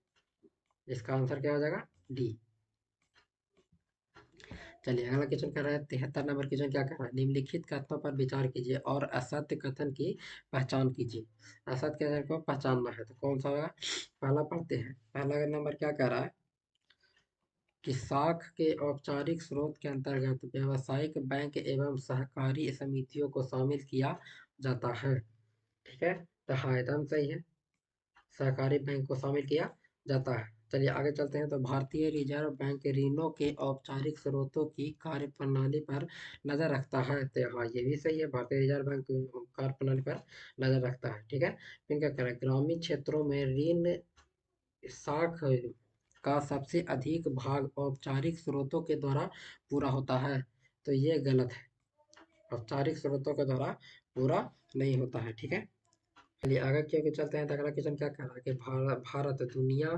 Speaker 1: इसका आंसर क्या हो जाएगा, डी। चलिए अगला क्वेश्चन कर रहा है 73 नंबर क्वेश्चन क्या कर रहा है, निम्नलिखित कथनों पर विचार कीजिए और असत्य कथन की पहचान कीजिए, असत्य कथन को पहचानना है, तो कौन सा होगा, पहला पढ़ते हैं, पहला नंबर क्या कह रहा है कि साख के औपचारिक स्रोत के अंतर्गत व्यावसायिक बैंक एवं सहकारी समितियों को शामिल किया जाता है, ठीक है। तो हाँ एकदम सही है, सहकारी बैंक को शामिल किया जाता है। चलिए आगे चलते हैं, तो भारतीय रिजर्व बैंक ऋणों के औपचारिक स्रोतों की कार्यप्रणाली पर नजर रखता है, तो हाँ ये भी सही है, भारतीय रिजर्व बैंक कार्यप्रणाली पर नजर रखता है, ठीक है। फिर क्या करें, ग्रामीण क्षेत्रों में ऋण साख का सबसे अधिक भाग औपचारिक स्रोतों के द्वारा पूरा होता है, तो ये गलत है, औपचारिक स्रोतों के द्वारा पूरा नहीं होता है, ठीक है। चलिए आगे क्योंकि चलते हैं, तो अगला क्वेश्चन क्या कह रहा है कि भारत दुनिया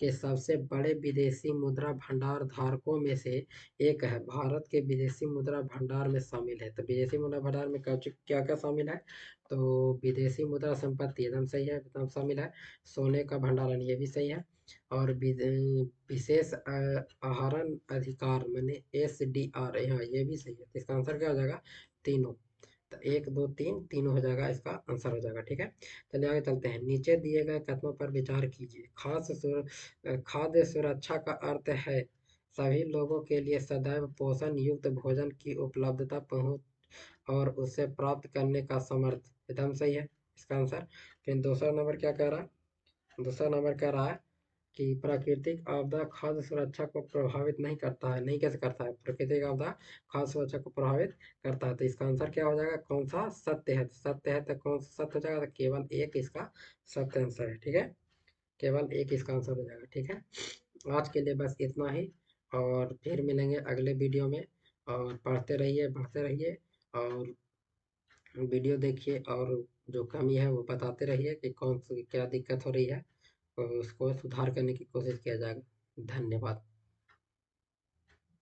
Speaker 1: के सबसे बड़े विदेशी मुद्रा भंडार धारकों में से एक है, भारत के विदेशी मुद्रा भंडार में शामिल है, तो विदेशी मुद्रा भंडार में क्या क्या शामिल है, तो विदेशी मुद्रा संपत्ति एकदम सही है, एकदम शामिल है, सोने का भंडारण ये भी सही है, और विशेष आहरण अधिकार मैंने SDR, यहाँ ये भी सही है, तो इसका आंसर क्या हो जाएगा, तीनों। तो एक दो तीन तीनों हो जाएगा, इसका आंसर हो जाएगा। ठीक है, चलिए आगे चलते हैं। नीचे दिए गए कथनों पर विचार कीजिए। खाद्य सुरक्षा का अर्थ है सभी लोगों के लिए सदैव पोषण युक्त भोजन की उपलब्धता, पहुंच और उसे प्राप्त करने का समर्थ। एकदम सही है इसका आंसर। फिर दूसरा नंबर क्या कह रहा है? दूसरा नंबर कह रहा है कि प्राकृतिक आपदा खाद्य सुरक्षा को प्रभावित नहीं करता है। नहीं कैसे करता है? प्राकृतिक आपदा खाद्य सुरक्षा को प्रभावित करता है। तो इसका आंसर क्या हो जाएगा? कौन सा सत्य है? सत्य है तो कौन सा सत्य हो जाएगा? तो केवल एक इसका सत्य आंसर है। ठीक है, केवल एक इसका आंसर हो जाएगा। ठीक है, आज के लिए बस इतना ही, और फिर मिलेंगे अगले वीडियो में। और पढ़ते रहिए, बढ़ते रहिए, और वीडियो देखिए, और जो कमी है वो बताते रहिए कि कौन सी क्या दिक्कत हो रही है, तो उसको सुधार करने की कोशिश किया जाएगा। धन्यवाद।